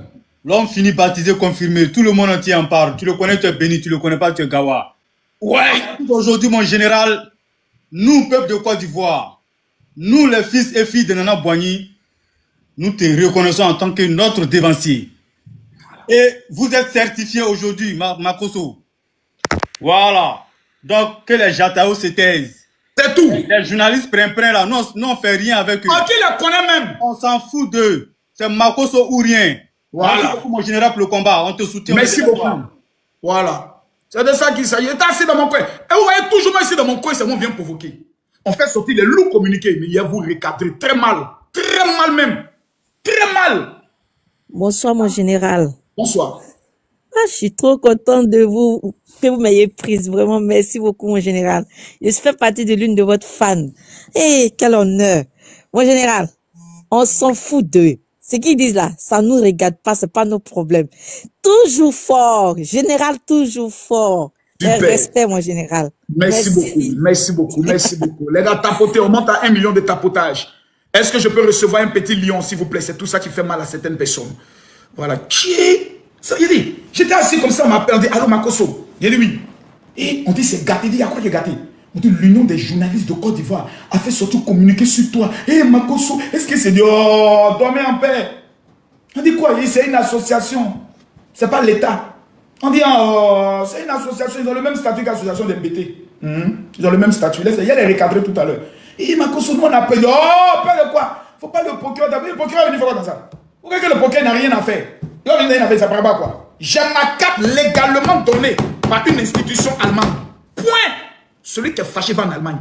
L'homme fini, baptisé, confirmé. Tout le monde entier en parle. Tu le connais, tu es béni. Tu le connais pas, tu es gawa. Ouais. Aujourd'hui, mon général, nous, peuple de Côte d'Ivoire, nous, les fils et filles de Nana Boigny, nous te reconnaissons en tant que notre dévancier. Et vous êtes certifié aujourd'hui, Makoso. Voilà. Donc, que les Jatao se taisent. C'est tout. Les journalistes prennent là. Nous, on fait rien avec eux. Ah, qui les connaît même? On s'en fout d'eux. C'est Makoso ou rien. Voilà. Merci beaucoup, mon général, pour le combat. On te soutient. Merci beaucoup. Voilà. C'est de ça qu'il s'agit. Il est assis dans mon coin. Et vous voyez toujours moi ici dans mon coin, c'est moi qui viens provoquer. On fait sortir les loups communiqués, mais il y a vous recadré très mal. Très mal même. Très mal. Bonsoir, mon général. Bonsoir. Ah, je suis trop contente de vous, que vous m'ayez prise. Vraiment, merci beaucoup, mon général. Je fais partie de l'une de votre fans. Eh, quel honneur. Mon général, on s'en fout d'eux. Ce qu'ils disent là, ça nous regarde pas, c'est pas nos problèmes. Toujours fort. Général, toujours fort. Respect, mon général. Merci beaucoup. Merci beaucoup. Merci beaucoup. Les gars, tapotez, on monte à 1 million de tapotage. Est-ce que je peux recevoir un petit lion, s'il vous plaît? C'est tout ça qui fait mal à certaines personnes. Voilà. Qui est? Ça, il dit, j'étais assis comme ça, on m'appelle, on dit, allô, Makoso. Il dit oui. Et on dit, c'est gâté. Il dit, à quoi il est gâté? On dit, l'Union des journalistes de Côte d'Ivoire a fait surtout communiquer sur toi. Eh, Makoso, est-ce que c'est dit, oh, dormez en paix. On dit quoi? C'est une association. C'est pas l'État. On dit, oh, c'est une association. Ils ont le même statut que l'association des MBT. Ils ont le même statut. Il y a les recadrés tout à l'heure. Et Makoso, nous, on appelle, oh, pas de quoi? Faut pas le procureur d'abord. Le procureur est venu faire dans ça. Vous voyez que le procureur n'a rien à faire. Ça prend pas quoi. J'ai ma carte légalement donnée par une institution allemande. Point. Celui qui est fâché va en Allemagne.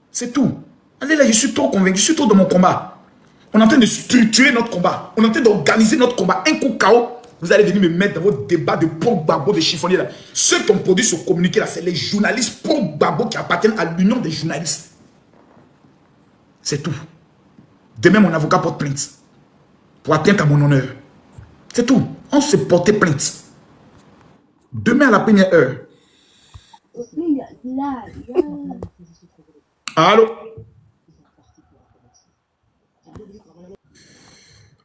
C'est tout. Allez là, je suis trop convaincu, je suis trop dans mon combat. On est en train de structurer notre combat. On est en train d'organiser notre combat. Un coup KO, vous allez venir me mettre dans votre débat de Pogba, de chiffonnier là. Ceux qui ont produit ce communiqué là, c'est les journalistes Pogba qui appartiennent à l'Union des journalistes. C'est tout. Demain, mon avocat porte plainte. Pour atteindre à mon honneur. C'est tout. On se porte plainte. Demain à la première heure. Allô?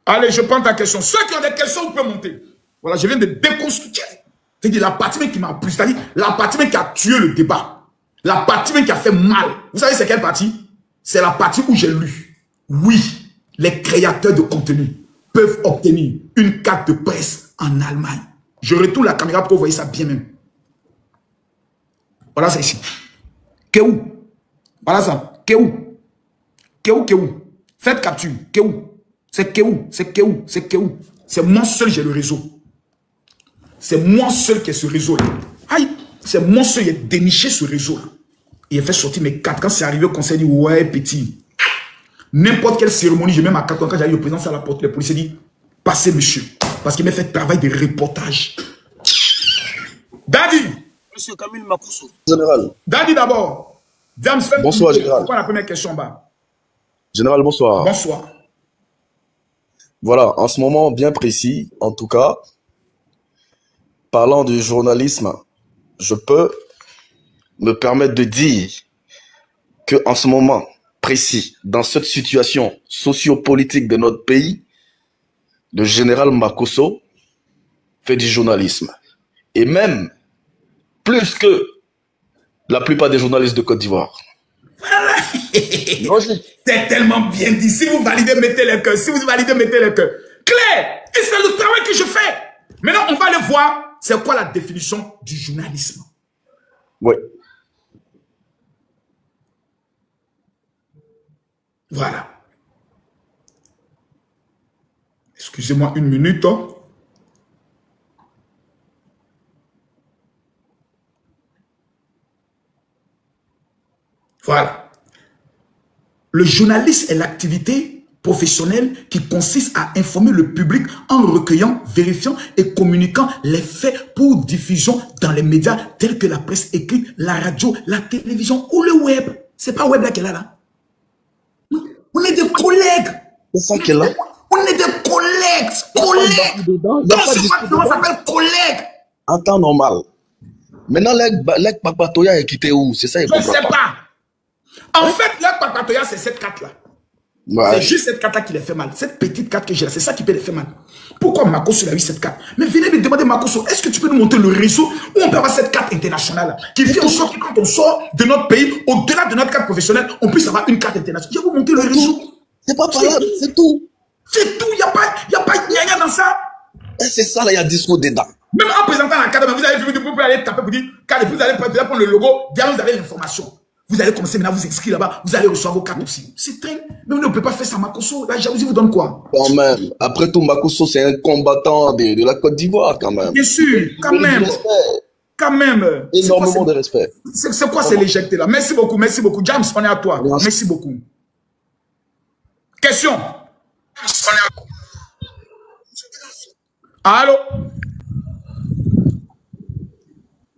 Allez, je prends ta question. Ceux qui ont des questions, vous pouvez monter. Voilà, je viens de déconstruire. C'est-à-dire la partie même qui m'a pris, c'est-à-dire la partie même qui a tué le débat. La partie même qui a fait mal. Vous savez c'est quelle partie? C'est la partie où j'ai lu. Oui, les créateurs de contenu peuvent obtenir une carte de presse en Allemagne. Je retourne la caméra pour que vous voyez ça bien même. Voilà ça ici. Kéou. Voilà ça. Kéou. Kéou, Kéou. Faites capture. Kéou. C'est Kéou. C'est Kéou. C'est Kéou. C'est moi seul j'ai le réseau. C'est moi seul qui ai ce réseau-là. Aïe. C'est moi seul qui ai déniché ce réseau-là. Il a fait sortir mes cartes. Quand c'est arrivé au conseil, il dit ouais, petit. N'importe quelle cérémonie, j'ai même à 4 ans, quand j'allais au président à la porte, le policier dit passez, monsieur. Parce qu'il m'a fait travail de reportage. Daddy. Monsieur Camille Makoso. Général. Daddy d'abord. Bonsoir, général. Pourquoi la première question en bas? Général, bonsoir. Bonsoir. Voilà, en ce moment bien précis, en tout cas, parlant du journalisme, je peux me permettre de dire que en ce moment précis, dans cette situation sociopolitique de notre pays, le général Makoso fait du journalisme. Et même plus que la plupart des journalistes de Côte d'Ivoire. C'est tellement bien dit. Si vous validez, mettez le cœur. Si vous validez, mettez le cœur. clair. Et c'est le travail que je fais. Maintenant, on va aller voir c'est quoi la définition du journalisme. Oui. Voilà. Excusez-moi une minute. Voilà. Le journalisme est l'activité professionnelle qui consiste à informer le public en recueillant, vérifiant et communiquant les faits pour diffusion dans les médias tels que la presse écrite, la radio, la télévision ou le web. C'est pas web là qu'elle est là. On est des collègues. C'est ça qu'elle a. On est des collègues. Collègues. Dans ce département, ça s'appelle collègues. En temps normal. Maintenant, les Papatoya est quitté où? C'est ça, je ne sais pas. En fait, la Papatoya, c'est cette carte-là. Ouais. C'est juste cette carte-là qui les fait mal. Cette petite carte que j'ai là, c'est ça qui peut les faire mal. Pourquoi Makosso a eu cette carte? Mais venez me demander, Makosso, est-ce que tu peux nous montrer le réseau où on peut avoir cette carte internationale qui fait en sorte que quand on sort de notre pays, au-delà de notre carte professionnelle, on puisse avoir une carte internationale. Je vais vous montrer le réseau. C'est pas parlable, c'est tout. C'est tout, il n'y a rien dans ça. C'est ça, là, il y a discours dedans. Même en présentant la carte, vous allez aller taper pour dire, vous allez prendre le logo, bien vous avez l'information. Vous allez commencer maintenant à vous inscrire là-bas, vous allez recevoir vos cartes aussi. C'est très... Mais on ne peut pas faire ça, Makosso. La jalousie vous donne quoi? Quand même. Après tout, Makosso, c'est un combattant de la Côte d'Ivoire, quand même. Bien sûr, quand même. Quand même. Énormément de respect. C'est quoi ces légèretés là? Merci beaucoup, merci beaucoup. James, on est à toi. Merci beaucoup. Question. Allô?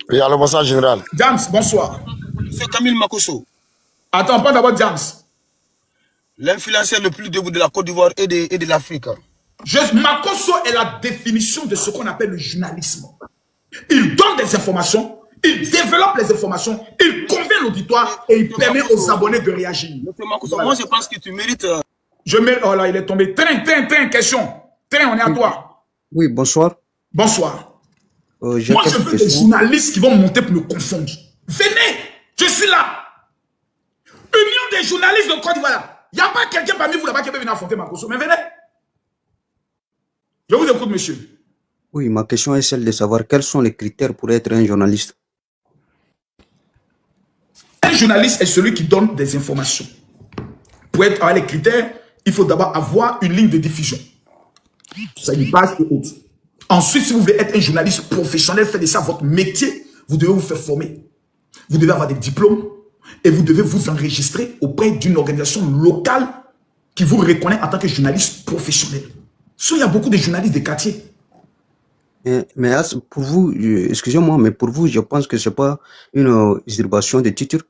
Oui, allô, bonsoir, général. James, bonsoir. C'est Camille Makosso. Attends, pas d'abord James. L'influenceur le plus debout de la Côte d'Ivoire et de l'Afrique. Makosso est la définition de ce qu'on appelle le journalisme. Il donne des informations, il développe les informations, il convainc l'auditoire et il permet aux abonnés de réagir. Makosso, voilà. Moi, je pense que tu mérites... Oh là, il est tombé. Train, question. Train, on est à toi. Oui, bonsoir. Bonsoir. Moi, je veux des journalistes qui vont monter pour me confondre. Venez, je suis là. Union des journalistes de Côte d'Ivoire. Il n'y a pas quelqu'un parmi vous là-bas qui peut venir affronter Makosso. Mais venez. Je vous écoute, monsieur. Oui, ma question est celle de savoir quels sont les critères pour être un journaliste. Un journaliste est celui qui donne des informations. Pour avoir les critères, il faut d'abord avoir une ligne de diffusion. Ça, une base et autres. Ensuite, si vous voulez être un journaliste professionnel, faites de ça votre métier, vous devez vous faire former. Vous devez avoir des diplômes et vous devez vous enregistrer auprès d'une organisation locale qui vous reconnaît en tant que journaliste professionnel. Il y a beaucoup de journalistes de quartier. Mais pour vous, excusez-moi, mais pour vous, je pense que ce n'est pas une usurpation de titre.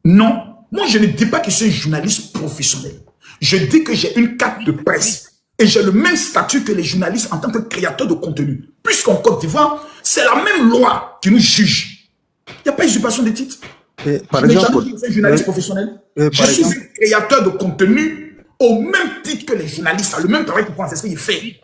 Non, moi je ne dis pas que je suis un journaliste professionnel. Je dis que j'ai une carte de presse. Et j'ai le même statut que les journalistes en tant que créateurs de contenu. Puisqu'en Côte d'Ivoire, c'est la même loi qui nous juge. Il n'y a pas d'usurpation de titre. Par exemple, je suis un journaliste professionnel. Je suis un créateur de contenu au même titre que les journalistes. Le même travail que Francis fait.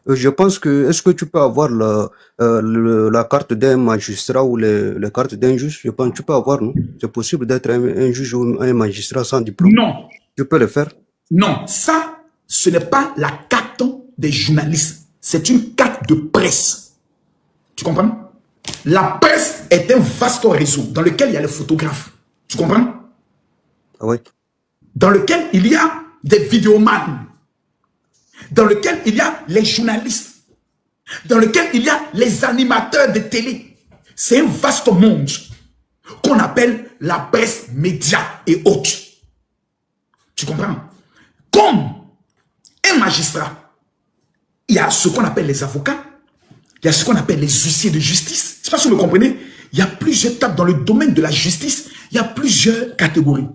Je pense que, est-ce que tu peux avoir la carte d'un magistrat ou la carte d'un juge? Je pense que tu peux avoir, non? C'est possible d'être un juge ou un magistrat sans diplôme? Non. Tu peux le faire? Non, ça, ce n'est pas la carte des journalistes. C'est une carte de presse. Tu comprends? La presse est un vaste réseau dans lequel il y a les photographes. Tu comprends? Ah oui. Dans lequel il y a des vidéomans. Dans lequel il y a les journalistes. Dans lequel il y a les animateurs de télé. C'est un vaste monde qu'on appelle la presse média et autres. Tu comprends? Comme un magistrat, il y a ce qu'on appelle les avocats, il y a ce qu'on appelle les huissiers de justice. Je ne sais pas si vous me comprenez. Il y a plusieurs étapes dans le domaine de la justice. Il y a plusieurs catégories.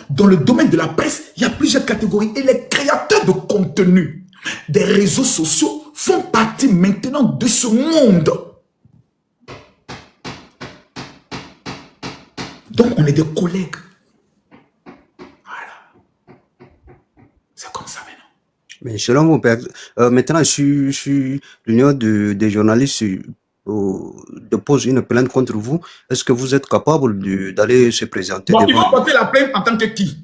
Dans le domaine de la presse, il y a plusieurs catégories. Et les créateurs de contenu des réseaux sociaux font partie maintenant de ce monde. Donc, on est des collègues. C'est comme ça maintenant. Mais selon vous, maintenant, si l'Union des journalistes dépose une plainte contre vous, est-ce que vous êtes capable d'aller se présenter devant... Ils vont porter la plainte en tant que qui?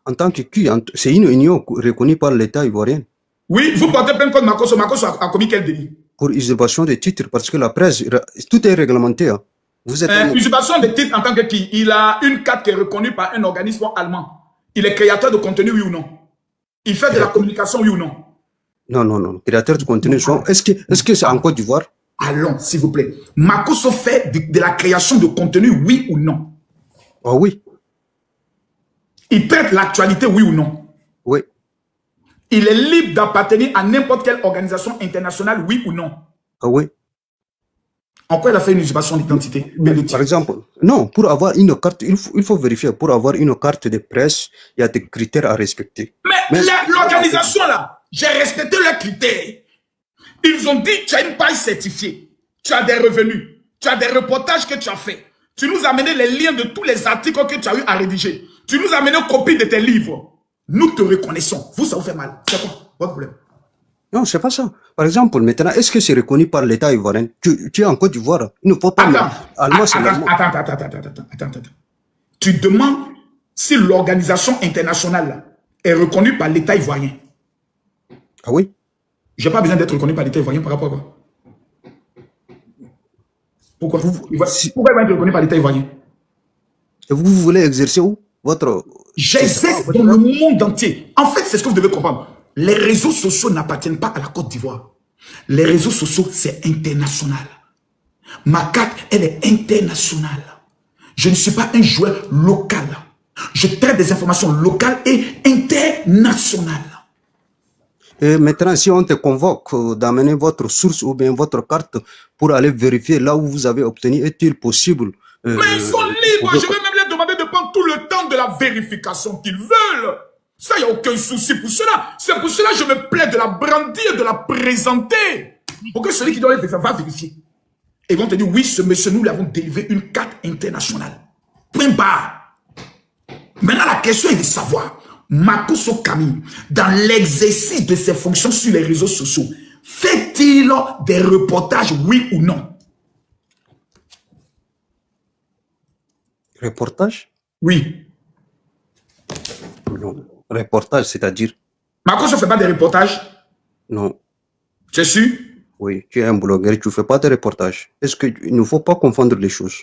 En tant que qui? C'est une union reconnue par l'État ivoirien. Oui, vous portez plainte contre Makosso. Makosso a commis quel délit? Pour usurpation de titres, parce que la presse, tout est réglementé. Hein. Vous êtes usurpation de titres en tant que qui? Il a une carte qui est reconnue par un organisme allemand. Il est créateur de contenu, oui ou non? Il fait de la communication, oui ou non? Non, non, non. Créateur de contenu, est-ce que c'est en Côte d'Ivoire? Allons, s'il vous plaît. Makosso fait de la création de contenu, oui ou non? Ah oui. Il traite l'actualité, oui ou non? Oui. Il est libre d'appartenir à n'importe quelle organisation internationale, oui ou non? Ah oui. En quoi il a fait une usurpation d'identité? Par exemple, non, pour avoir une carte, il faut vérifier. Pour avoir une carte de presse, il y a des critères à respecter. Mais l'organisation là, j'ai respecté leurs critères. Ils ont dit tu as une page certifiée, tu as des revenus, tu as des reportages que tu as fait. Tu nous as amené les liens de tous les articles que tu as eu à rédiger. Tu nous as amené une copie de tes livres. Nous te reconnaissons. Vous, ça vous fait mal. C'est quoi votre problème? Non, c'est pas ça. Par exemple, maintenant, est-ce que c'est reconnu par l'État ivoirien? Tu es en Côte d'Ivoire. Il ne faut pas... Attends. Tu demandes si l'organisation internationale est reconnue par l'État ivoirien. Ah oui? Je n'ai pas besoin d'être reconnu par l'État ivoirien par rapport à quoi? Pourquoi? Pourquoi il va être reconnu par l'État ivoirien? Et vous voulez exercer où? Votre... J'exerce dans le monde entier. En fait, c'est ce que vous devez comprendre. Les réseaux sociaux n'appartiennent pas à la Côte d'Ivoire. Les réseaux sociaux, c'est international. Ma carte, elle est internationale. Je ne suis pas un joueur local. Je traite des informations locales et internationales. Et maintenant, si on te convoque d'amener votre source ou bien votre carte pour aller vérifier là où vous avez obtenu, est-il possible? Mais ils sont libres. Je vais même leur demander de prendre tout le temps de la vérification qu'ils veulent. Ça, il n'y a aucun souci pour cela. C'est pour cela que je me plais de la brandir, de la présenter. Pour que celui qui doit vérifier va vérifier. Et ils vont te dire, oui, ce monsieur, nous lui avons délivré une carte internationale. Point barre. Maintenant, la question est de savoir, Makosso Camille, dans l'exercice de ses fonctions sur les réseaux sociaux, fait-il des reportages, oui ou non? Reportage? Oui. Non. Reportage, c'est-à-dire? Makosso ne fait pas des reportages? Non. Tu es sûr? Oui, tu es un blogueur, tu ne fais pas de reportages. Est-ce qu'il ne faut pas confondre les choses?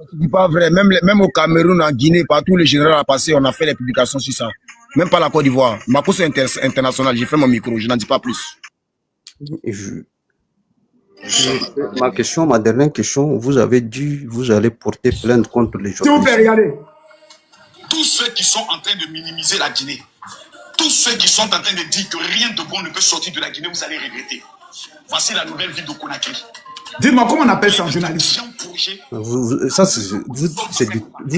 Tu dis pas vrai. Même au Cameroun, en Guinée, partout les généraux a passé, on a fait des publications sur ça. Même pas la Côte d'Ivoire. Makosso international, j'ai fait mon micro, je n'en dis pas plus. Ma dernière question, vous avez dit, vous allez porter plainte contre les journalistes. S'il vous plaît, regardez. Tous ceux qui sont en train de minimiser la Guinée, tous ceux qui sont en train de dire que rien de bon ne peut sortir de la Guinée, vous allez regretter. Voici la nouvelle ville de Conakry. Dites-moi, comment on appelle ça en journaliste? Vous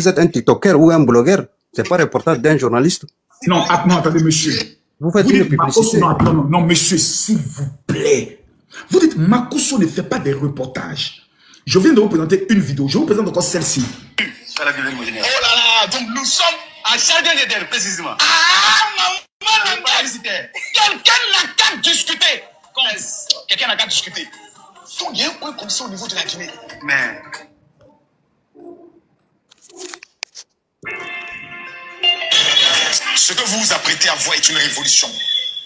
êtes un TikToker ou un blogueur? C'est pas reportage d'un journaliste? Non, attendez, monsieur. Vous faites une publicité. Non, monsieur, s'il vous plaît. Vous dites, Makosso ne fait pas des reportages. Je viens de vous présenter une vidéo. Je vous présente encore celle-ci. Oh là là, donc nous sommes à Chardin d'Éden, précisément. Ah, maman, quelqu'un n'a qu'à discuter. Quelqu'un n'a qu'à discuter. Donc il y a un point comme ça au niveau de la Guinée. Mais... Ce que vous vous apprêtez à voir est une révolution.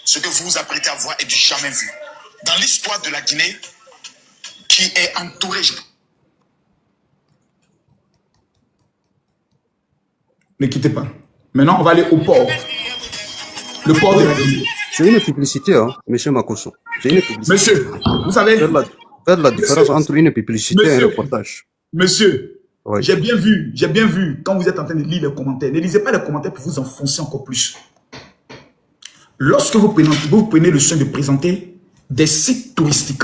Ce que vous vous apprêtez à voir est du jamais vu. Dans l'histoire de la Guinée, qui est entourée... Ne quittez pas. Maintenant, on va aller au port. Le port de la Guinée. C'est une publicité, hein, monsieur Makosso. C'est une publicité. Monsieur, vous savez... Faire la différence entre une publicité et un reportage. Monsieur, oui. J'ai bien vu, quand vous êtes en train de lire les commentaires. Ne lisez pas les commentaires pour vous enfoncer encore plus. Lorsque vous prenez le soin de présenter des sites touristiques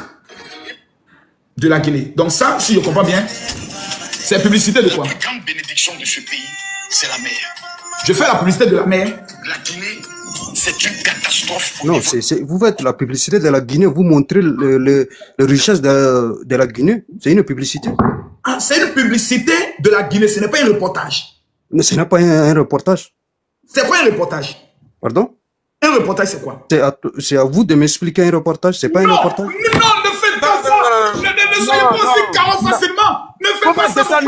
de la Guinée. Donc ça, si je comprends bien, c'est la publicité de quoi? La grande bénédiction de ce pays, c'est la mer. Je fais la publicité de la mer. La Guinée, c'est une catastrophe. Non, vous faites la publicité de la Guinée, vous montrez les richesses de la Guinée. C'est une publicité. Ah, c'est une publicité de la Guinée, ce n'est pas un reportage. Mais ce n'est pas un reportage. C'est quoi un reportage? Pardon? Un reportage, c'est quoi? C'est à vous de m'expliquer un reportage, c'est pas un reportage? Non, ne faites pas ça! Ne soyez pas aussi carreau facilement! Ne faites pas ça!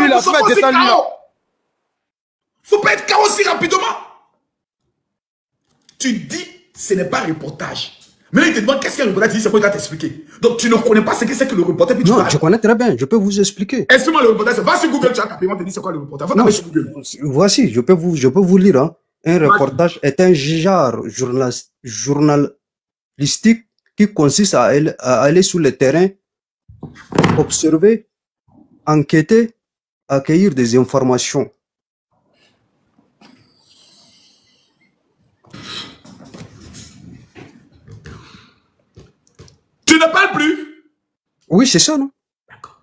Faut pas être carreau aussi rapidement! Tu dis, ce n'est pas un reportage. Mais là, il te demande qu'est-ce que le reporter dit, c'est quoi il va t'expliquer. Donc, tu ne connais pas ce que c'est que le reporter. Puis non, je connais très bien, je peux vous expliquer. Explique-moi le reporter. Va sur Google, tu as tapé, on te dit c'est quoi le reporter. Va taper sur Google. Voici, je peux vous lire. Hein. Un reportage est un genre journalistique qui consiste à aller sur le terrain, observer, enquêter, accueillir des informations. Tu ne parles plus? Oui, c'est ça, non? D'accord.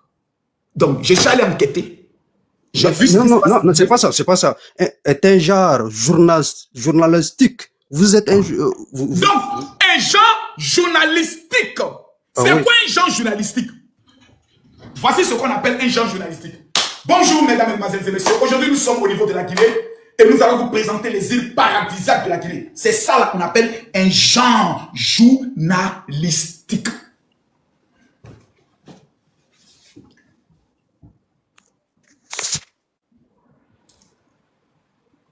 Donc, je suis allé enquêter. J'ai vu non, c'est pas ça, c'est pas ça. Est un genre journalistique. Vous êtes un... Donc, un genre journalistique. C'est quoi un genre journalistique? Voici ce qu'on appelle un genre journalistique. Bonjour, mesdames, mesdemoiselles et messieurs. Aujourd'hui, nous sommes au niveau de la Guinée et nous allons vous présenter les îles paradisiaques de la Guinée. C'est ça là qu'on appelle un genre journalistique.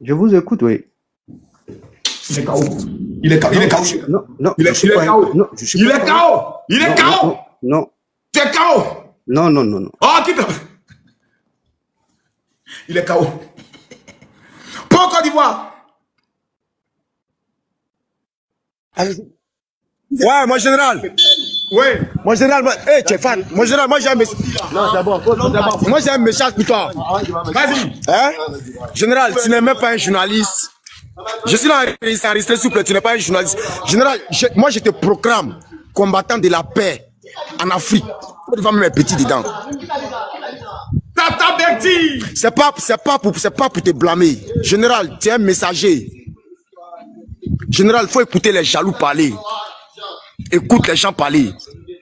Je vous écoute, oui. Il est KO. Il est KO. Il est KO. Non, il est KO. Il est KO. Il est KO. Non. Tu es KO. Non. Oh, quitte. Il est KO. Pour Côte d'Ivoire. Ouais, mon général. Ouais. Mon général, hey, tu es fan. Mon général, moi j'ai un message. Non, c'est bon. Moi j'ai un message pour toi. Vas-y. Hein? Général, tu n'es même pas un journaliste. Je suis là enregistré, s'il vous plaît, tu n'es pas un journaliste. Général, moi je te proclame combattant de la paix en Afrique. Tu vas mettre mes petits dedans. Tata Berti. C'est pas pour te blâmer. Général, tu es un messager. Général, il faut écouter les jaloux parler. Écoute les gens parler.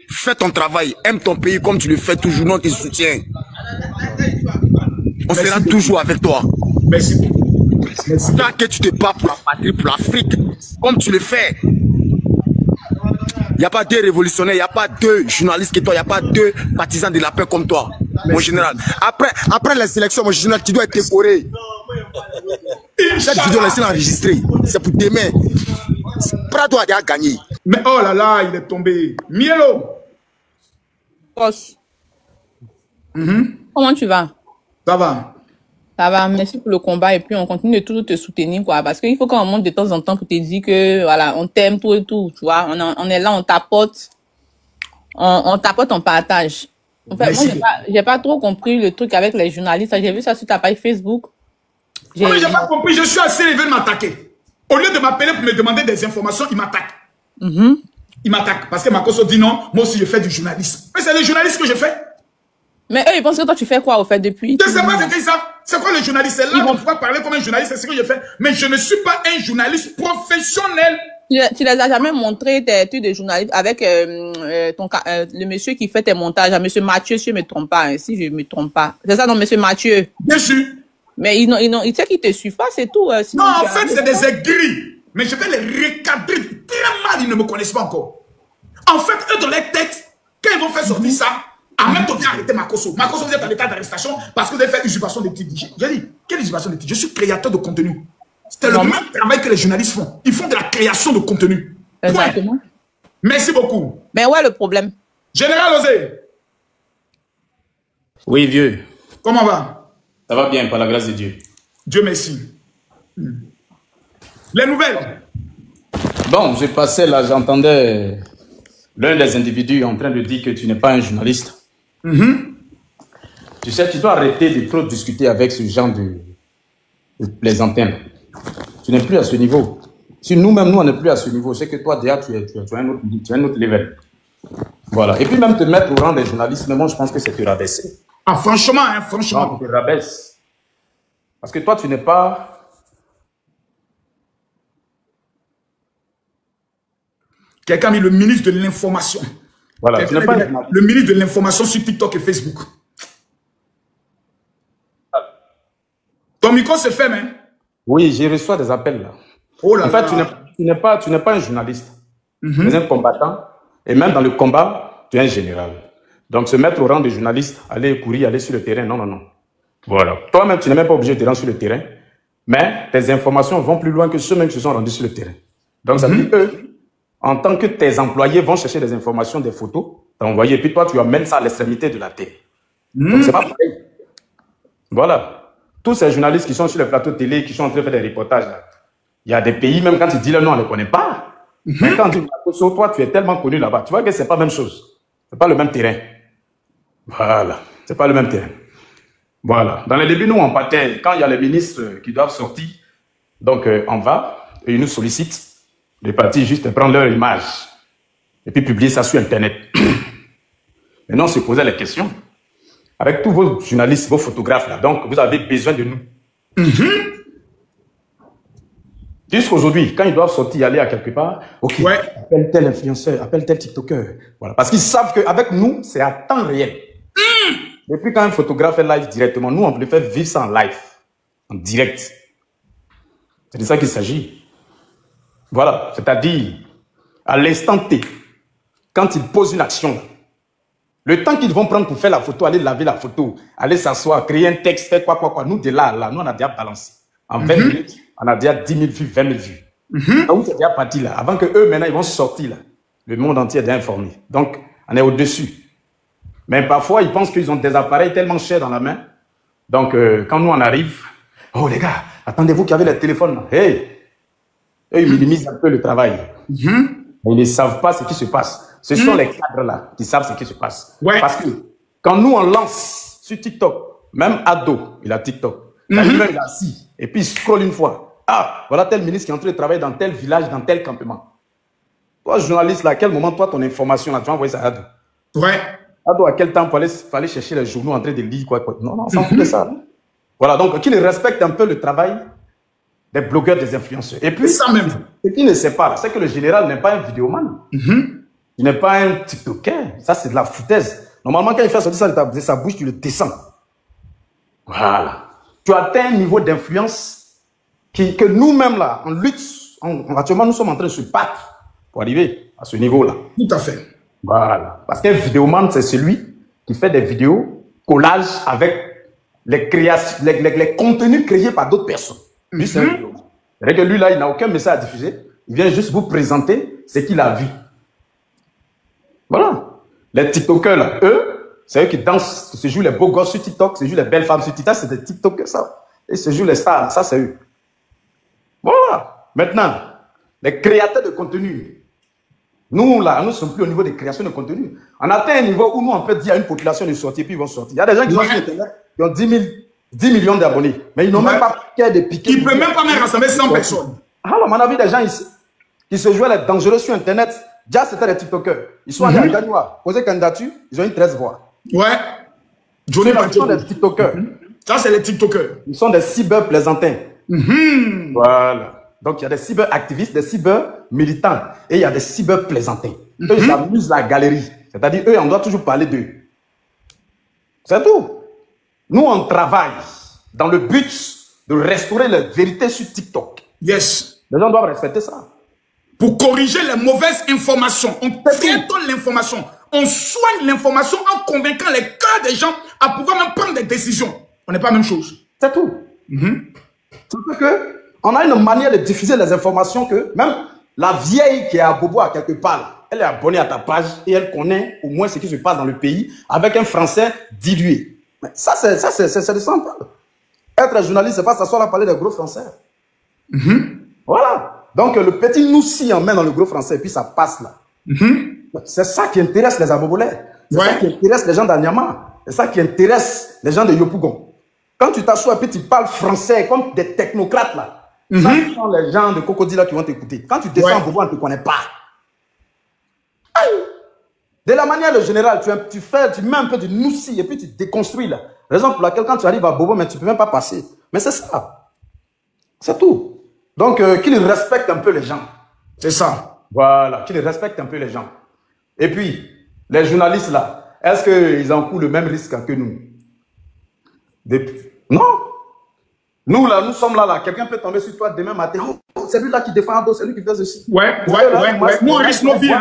Fais ton travail. Aime ton pays comme tu le fais toujours. Nous, on te soutient. On sera toujours avec toi. Merci beaucoup. Tant que tu te bats pour la patrie, pour l'Afrique, comme tu le fais. Il n'y a pas deux révolutionnaires, il n'y a pas deux journalistes que toi, il n'y a pas deux partisans de la paix comme toi, mon général. Après les élections, mon général, tu dois être décoré. Cette vidéo, laissez l'enregistrer. C'est pour demain. Prends-toi à gagner. Mais oh là là, il est tombé. Mielo. Boss. Comment tu vas? Ça va. Ça va, merci pour le combat et puis on continue de toujours te soutenir, quoi. Parce qu'il faut qu'on monte de temps en temps pour te dire que, voilà, on t'aime, tout et tout, tu vois. On est là, on t'apporte. On t'apporte, on partage. En fait, moi, j'ai pas trop compris le truc avec les journalistes. J'ai vu ça sur ta page Facebook. J'ai pas compris, je suis assez élevé de m'attaquer. Au lieu de m'appeler pour me demander des informations, il m'attaque. Il m'attaque. Parce que Makosso dit non, moi aussi je fais du journalisme. Mais c'est le journalisme que je fais. Mais eux, ils pensent que toi, tu fais quoi, au fait, depuis? Je ne sais pas ce qu'ils savent. C'est quoi le journaliste? C'est là qu'on pourra parler comme un journaliste, c'est ce que je fais. Mais je ne suis pas un journaliste professionnel. Tu les as jamais montré tes études de journaliste avec le monsieur qui fait tes montages, monsieur Mathieu, si je ne me trompe pas, hein, si je ne me trompe pas. C'est ça, non, monsieur Mathieu? Bien sûr. Mais il sait qu'ils te suivent pas, c'est tout. Non, en fait, c'est des aigris. Mais je vais les recadrer très mal, ils ne me connaissent pas encore. En fait, eux, dans leur tête, quand ils vont faire sortir ça, en même temps, viens arrêter Makosso. Makosso, vous êtes en état d'arrestation parce que vous avez fait usurpation des titres. J'ai dit, quelle usurpation des titres? Je suis créateur de contenu. C'est le même travail que les journalistes font. Ils font de la création de contenu. Exactement. Merci beaucoup. Mais ouais, le problème. Général Osé. Oui, vieux. Comment va? Ça va bien, par la grâce de Dieu. Dieu merci. Les nouvelles? Bon, je passais là, j'entendais l'un des individus en train de dire que tu n'es pas un journaliste. Tu sais, tu dois arrêter de trop discuter avec ce genre de plaisantin. Tu n'es plus à ce niveau. Si nous-mêmes, nous, on n'est plus à ce niveau, c'est que toi, déjà, tu es un autre level. Voilà. Et puis même te mettre au rang des journalistes, mais moi, je pense que c'est te rabaisser. Ah, franchement, hein, franchement. Non, tu te rabaisses. Parce que toi, tu n'es pas... Quelqu'un a mis le ministre de l'information. Voilà, tu n'es pas... Le ministre de l'information sur TikTok et Facebook. Ton micro se ferme, hein? Oui, j'ai reçu des appels là. Oh là en fait, là. tu n'es pas un journaliste. Tu es un combattant. Et même dans le combat, tu es un général. Donc, se mettre au rang de journaliste, aller courir, aller sur le terrain, non, non, non. Voilà. Toi-même, tu n'es même pas obligé de te rendre sur le terrain. Mais tes informations vont plus loin que ceux-mêmes qui se sont rendus sur le terrain. Donc, ça veut dire eux, en tant que tes employés vont chercher des informations, des photos, t'envoyer, et puis toi, tu amènes ça à l'extrémité de la terre. Donc, c'est pas pareil. Voilà. Tous ces journalistes qui sont sur les plateaux de télé, qui sont en train de faire des reportages, là, il y a des pays, même quand tu dis le nom, on ne les connaît pas. Mais quand tu dis sur toi, tu es tellement connu là-bas, tu vois que c'est pas la même chose. C'est pas le même terrain. Voilà. C'est pas le même terrain. Voilà. Dans les débuts, nous, on partait, quand il y a les ministres qui doivent sortir, donc on va, et ils nous sollicitent, les partis juste prendre leur image, et puis publier ça sur Internet. Maintenant, on se posait les questions. Avec tous vos journalistes, vos photographes, là, donc vous avez besoin de nous. Jusqu'aujourd'hui, quand ils doivent sortir, aller à quelque part, ok, appelle tel influenceur, appelle tel TikToker. Voilà. Parce qu'ils savent qu'avec nous, c'est à temps réel. Et puis quand un photographe est live directement, nous, on peut faire vivre ça en live, en direct. C'est de ça qu'il s'agit. Voilà. C'est-à-dire, à l'instant T, quand ils posent une action, le temps qu'ils vont prendre pour faire la photo, aller laver la photo, aller s'asseoir, créer un texte, faire quoi, nous, de là, nous, on a déjà balancé. En 20 minutes, on a déjà 10 000 vues, 20 000 vues. Donc, c'est déjà parti là. Avant que eux, maintenant, ils vont sortir là. Le monde entier est déjà informé. Donc, on est au-dessus. Mais parfois, ils pensent qu'ils ont des appareils tellement chers dans la main. Donc, quand nous, on arrive, oh les gars, attendez-vous qui avez le téléphone là. Hey! Eux, ils minimisent un peu le travail. Mais ils ne savent pas ce qui se passe. Ce sont les cadres là qui savent ce qui se passe. Parce que quand nous, on lance sur TikTok, même Ado, il a TikTok. Lui-même, il a assis. Et puis, il scrolle une fois. Ah, voilà tel ministre qui est en train de travailler dans tel village, dans tel campement. Toi, journaliste, là, à quel moment, toi, ton information, là, tu vas envoyer ça à Ado? Ado, à quel temps il fallait chercher les journaux en train de lire quoi. Non, on s'en fout de ça. Non? Voilà, donc, qu'il respecte un peu le travail des blogueurs, des influenceurs. Et puis, ça même. Ce qu'il ne sait pas, c'est que le général n'est pas un vidéoman. Il n'est pas un TikToker. Ça, c'est de la foutaise. Normalement, quand il fait sortir ça de sa bouche, tu le descends. Voilà. Tu atteins un niveau d'influence que nous-mêmes, là, en lutte, actuellement, nous sommes en train de se battre pour arriver à ce niveau-là. Tout à fait. Voilà. Parce qu'un vidéoman, c'est celui qui fait des vidéos, collages avec les créations, les contenus créés par d'autres personnes. Lui, c'est un vidéoman. C'est-à-dire que lui, là, il n'a aucun message à diffuser. Il vient juste vous présenter ce qu'il a vu. Voilà. Les TikTokers, là, eux, c'est eux qui dansent, qui se jouent les beaux gosses sur TikTok, se jouent les belles femmes sur TikTok, c'est des TikTokers, ça. Et se jouent les stars, ça, c'est eux. Voilà. Maintenant, les créateurs de contenu. Nous, là, nous ne sommes plus au niveau des créations de contenu. On atteint un niveau où nous, on peut dire à une population de sortir, puis ils vont sortir. Il y a des gens qui sont sur Internet, qui ont 10 millions d'abonnés, mais ils n'ont même pas qu'à de piquer. Ils ne peuvent même pas rassembler 100 personnes. Alors, on a vu des gens ici qui se jouaient les dangereux sur Internet. Déjà, c'était des TikTokers. Ils sont allés à Gagnoa, poser candidature, ils ont une 13 voix. Ouais. Johnny Ils sont des TikTokers. Ça, c'est les TikTokers. Ils sont des cyber-plaisantins. Voilà. Donc, il y a des cyber-activistes, des cyber-militants. Et il y a des cyber-plaisantins. Eux, ils amusent la galerie. C'est-à-dire, eux, on doit toujours parler d'eux. C'est tout. Nous, on travaille dans le but de restaurer la vérité sur TikTok. Yes. Les gens doivent respecter ça. Pour corriger les mauvaises informations. On traite l'information. On soigne l'information en convainquant les cœurs des gens à pouvoir même prendre des décisions. On n'est pas la même chose. C'est tout. C'est que on a une manière de diffuser les informations que même la vieille qui est à Bobo à quelque part, là, elle est abonnée à ta page et elle connaît au moins ce qui se passe dans le pays avec un français dilué. Mais ça, c'est de simple. Être journaliste, c'est pas s'asseoir là parler des gros français. Voilà. Donc, le petit noussi emmène dans le gros français et puis ça passe là. C'est ça qui intéresse les Abobolais. C'est ça qui intéresse les gens d'Anyama. C'est ça qui intéresse les gens de Yopougon. Quand tu t'assois et puis tu parles français comme des technocrates là, ça, ce sont les gens de Cocody là qui vont t'écouter. Quand tu descends en Bobo, on ne te connaît pas. Aïe. De la manière générale, tu mets un peu de noussi et puis tu déconstruis là. Raison pour laquelle quand tu arrives à Bobo, mais tu ne peux même pas passer. Mais c'est ça. C'est tout. Donc, qu'ils respectent un peu les gens. C'est ça. Voilà, qu'ils respectent un peu les gens. Et puis, les journalistes là, est-ce qu'ils encourent le même risque que nous? Non. Nous là, nous sommes là. Quelqu'un peut tomber sur toi demain matin. Oh, c'est lui là qui défend Ado, c'est lui qui fait ceci. Nous, on risque nos vies.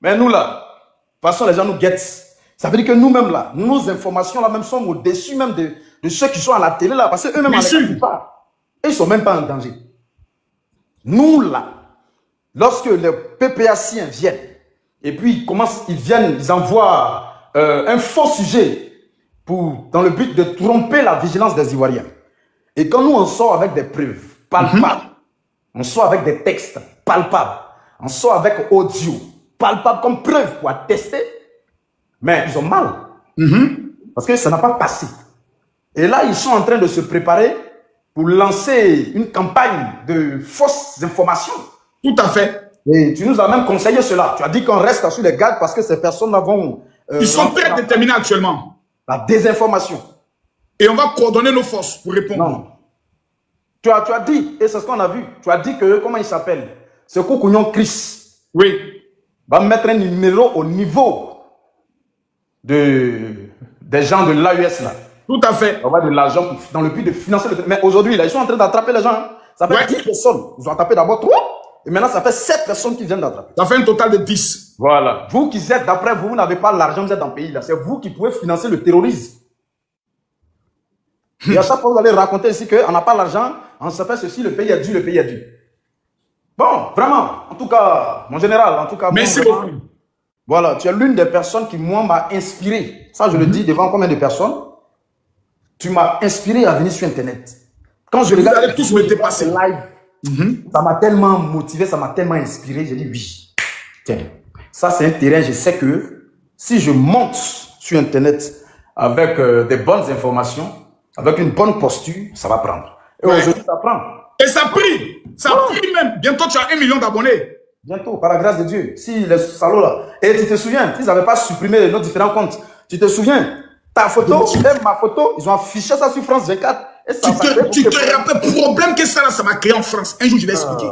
Mais nous là, de toute façon, les gens nous guettent. Ça veut dire que nous-mêmes là, nos informations là même sont au-dessus même de ceux qui sont à la télé là, parce qu'eux-mêmes, ils ne sont même pas en danger. Nous là, lorsque les PPAciens viennent, et puis ils envoient un faux sujet dans le but de tromper la vigilance des Ivoiriens. Et quand nous, on sort avec des preuves palpables, on sort avec des textes palpables, on sort avec audio palpable comme preuve pour attester, mais ils ont mal. Parce que ça n'a pas passé. Et là, ils sont en train de se préparer pour lancer une campagne de fausses informations. Tout à fait. Et tu nous as même conseillé cela. Tu as dit qu'on reste sur les gardes parce que ces personnes-là vont... ils sont très déterminés actuellement. La désinformation. Et on va coordonner nos forces pour répondre. Non. Tu as dit, et c'est ce qu'on a vu, tu as dit que, comment il s'appelle? Ce Koukounion Chris. Oui. Va mettre un numéro au niveau des gens de l'AES là. Tout à fait. On va de l'argent dans le but de financer le... Mais aujourd'hui, ils sont en train d'attraper les gens. Hein. Ça fait 10 personnes. Ils ont attrapé d'abord 3. Et maintenant, ça fait 7 personnes qui viennent d'attraper. Ça fait un total de 10. Voilà. Vous qui êtes, d'après vous, vous n'avez pas l'argent, vous êtes dans le pays là. C'est vous qui pouvez financer le terrorisme. Et à chaque fois, vous allez raconter ici qu'on n'a pas l'argent, on se fait ceci, le pays est dû, le pays est dû. Bon, vraiment, en tout cas, mon général, en tout cas... Merci beaucoup. Voilà, tu es l'une des personnes qui, moi, m'a inspiré. Ça, je le dis devant combien de personnes? Tu m'as inspiré à venir sur Internet. Quand je regarde... Vous allez tous me dépasser. Live, ça m'a tellement motivé, ça m'a tellement inspiré. J'ai dit oui. Tiens, ça, c'est un terrain, je sais que si je monte sur Internet avec des bonnes informations, avec une bonne posture, ça va prendre. Et aujourd'hui, ça prend. Et ça prie. Ça prie même. Bientôt, tu as 1 million d'abonnés. Bientôt, par la grâce de Dieu. Si les salauds là... Et tu te souviens, s'ils n'avaient pas supprimé nos différents comptes, tu te souviens, ta photo, même ma photo, ils ont affiché ça sur France 24. Et ça tu te rappelles, problème que ça là, ça m'a créé en France. Un jour, je vais expliquer.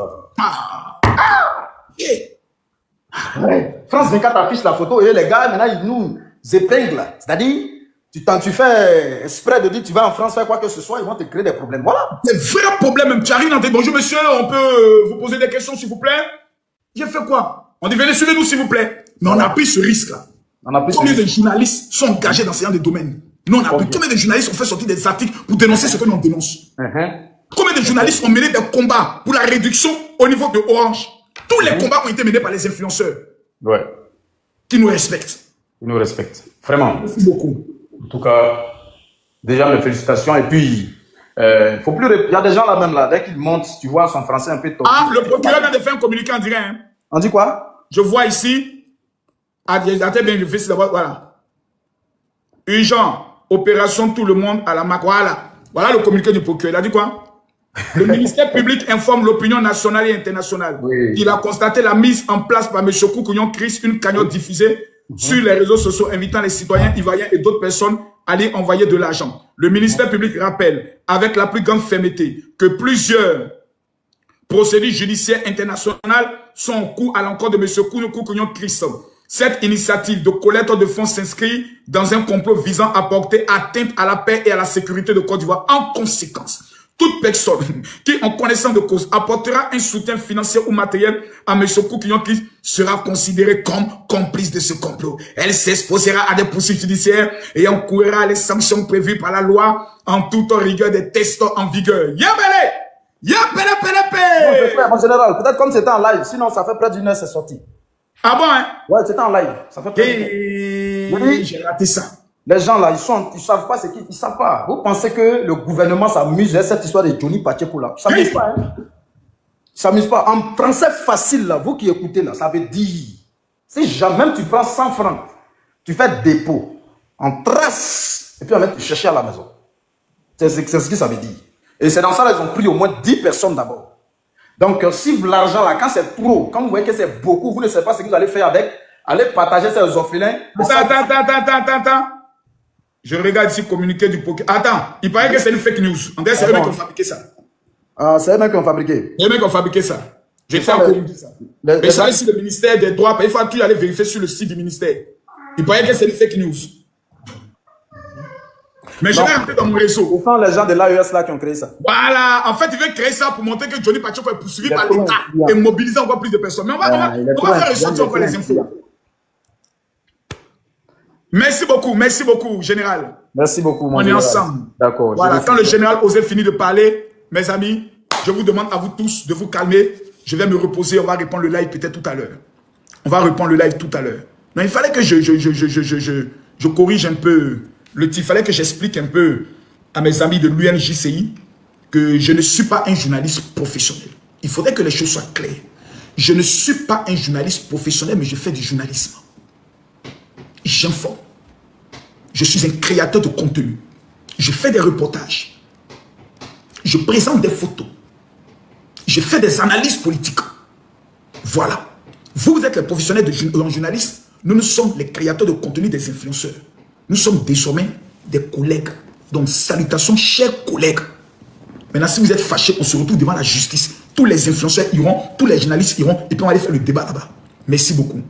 Ouais. France 24 affiche la photo et les gars, maintenant, ils nous épinglent. C'est-à-dire, tu fais exprès de dire tu vas en France faire quoi que ce soit, ils vont te créer des problèmes. Voilà. Des vrais problèmes même. Tu arrives dans tes bonjour monsieur, on peut vous poser des questions s'il vous plaît. J'ai fait quoi? On dit venez suivez nous s'il vous plaît. Mais on a pris ce risque là. Combien de journalistes sont engagés dans ce genre de domaine? Nous on a pris. Combien de journalistes ont fait sortir des articles pour dénoncer ce que nous on dénonce? Combien de journalistes ont mené des combats pour la réduction au niveau de Orange? Tous les combats ont été menés par les influenceurs. Ouais. Qui nous respectent. Ils nous respectent. Vraiment. Merci beaucoup. En tout cas, déjà mes félicitations. Et puis, faut plus. Il y a des gens là même là, dès qu'ils montent, tu vois son français un peu tordu. Ah, le procureur vient de faire un communiqué en direct. Hein. On dit quoi? Je vois ici. Attends bien, je fais ça d'abord. Voilà. Urgent. Opération tout le monde à la MAC. Voilà. Voilà le communiqué du procureur. Il a dit quoi? Le ministère public informe l'opinion nationale et internationale. Oui. Il a constaté la mise en place par M. Koukounion Chris, une cagnotte diffusée sur les réseaux sociaux invitant les citoyens ivoiriens et d'autres personnes à aller envoyer de l'argent. Le ministère public rappelle avec la plus grande fermeté que plusieurs procédures judiciaires internationales sont en cours à l'encontre de M. Koukounion Chris. Cette initiative de collecte de fonds s'inscrit dans un complot visant à porter atteinte à la paix et à la sécurité de Côte d'Ivoire. En conséquence, toute personne qui, en connaissance de cause, apportera un soutien financier ou matériel à M. Koukounion Chris sera considérée comme complice de ce complot. Elle s'exposera à des poursuites judiciaires et encourra les sanctions prévues par la loi en toute rigueur des textes en vigueur. Yabele! Yabele, pele, En général, peut-être comme c'était en live, sinon ça fait près d'une heure c'est sorti. Ah bon, hein? Ouais, c'était en live. Ça fait près d'une heure. J'ai raté ça. Les gens là, ils savent pas ce qu'ils savent pas. Vous pensez que le gouvernement s'amuse avec cette histoire de Johnny Pacheco là? Ça s'amuse pas, hein? Ça s'amuse pas. En français facile là, vous qui écoutez là, ça veut dire, si jamais même tu prends 100 francs, tu fais dépôt, on trace, et puis on va te chercher à la maison. C'est ce que ça veut dire. Et c'est dans ça qu'ils ont pris au moins 10 personnes d'abord. Donc si l'argent là, quand c'est trop, quand vous voyez que c'est beaucoup, vous ne savez pas ce que vous allez faire avec, allez partager ça aux orphelins. Attends. Je regarde ici le communiqué du procureur. Attends, il paraît que c'est une fake news. En fait, c'est eux-mêmes qui ont fabriqué ça. Ah, c'est eux-mêmes qui ont fabriqué. C'est eux-mêmes qui ont fabriqué ça. J'ai fait encore dit ça. Mais ça, ici, le ministère des droits, il faut tout aller vérifier sur le site du ministère. Il paraît que c'est une fake news. Mais je vais rentrer dans mon réseau. Ce sont les gens de l'AES là qui ont créé ça. Voilà. En fait, ils veulent créer ça pour montrer que Johnny Pacheco est poursuivi par l'État et mobiliser encore plus de personnes. Mais on va faire ressortir encore les infos. Merci beaucoup, général. Merci beaucoup, mon On général. est ensemble. D'accord. Voilà, quand le général Osé finit de parler, mes amis, je vous demande à vous tous de vous calmer Je vais me reposer, on va répondre le live peut-être tout à l'heure. On va répondre le live tout à l'heure. Non, il fallait que je corrige un peu le titre. Il fallait que j'explique un peu à mes amis de l'UNJCI que je ne suis pas un journaliste professionnel. Il faudrait que les choses soient claires. Je ne suis pas un journaliste professionnel, mais je fais du journalisme. J'informe. Je suis un créateur de contenu. Je fais des reportages. Je présente des photos. Je fais des analyses politiques. Voilà. Vous êtes les professionnels de journalistes. Nous sommes les créateurs de contenu des influenceurs. Nous sommes désormais des collègues. Donc, salutations, chers collègues. Maintenant, si vous êtes fâchés, on se retrouve devant la justice. Tous les influenceurs iront, tous les journalistes iront, et puis on va aller faire le débat là-bas. Merci beaucoup.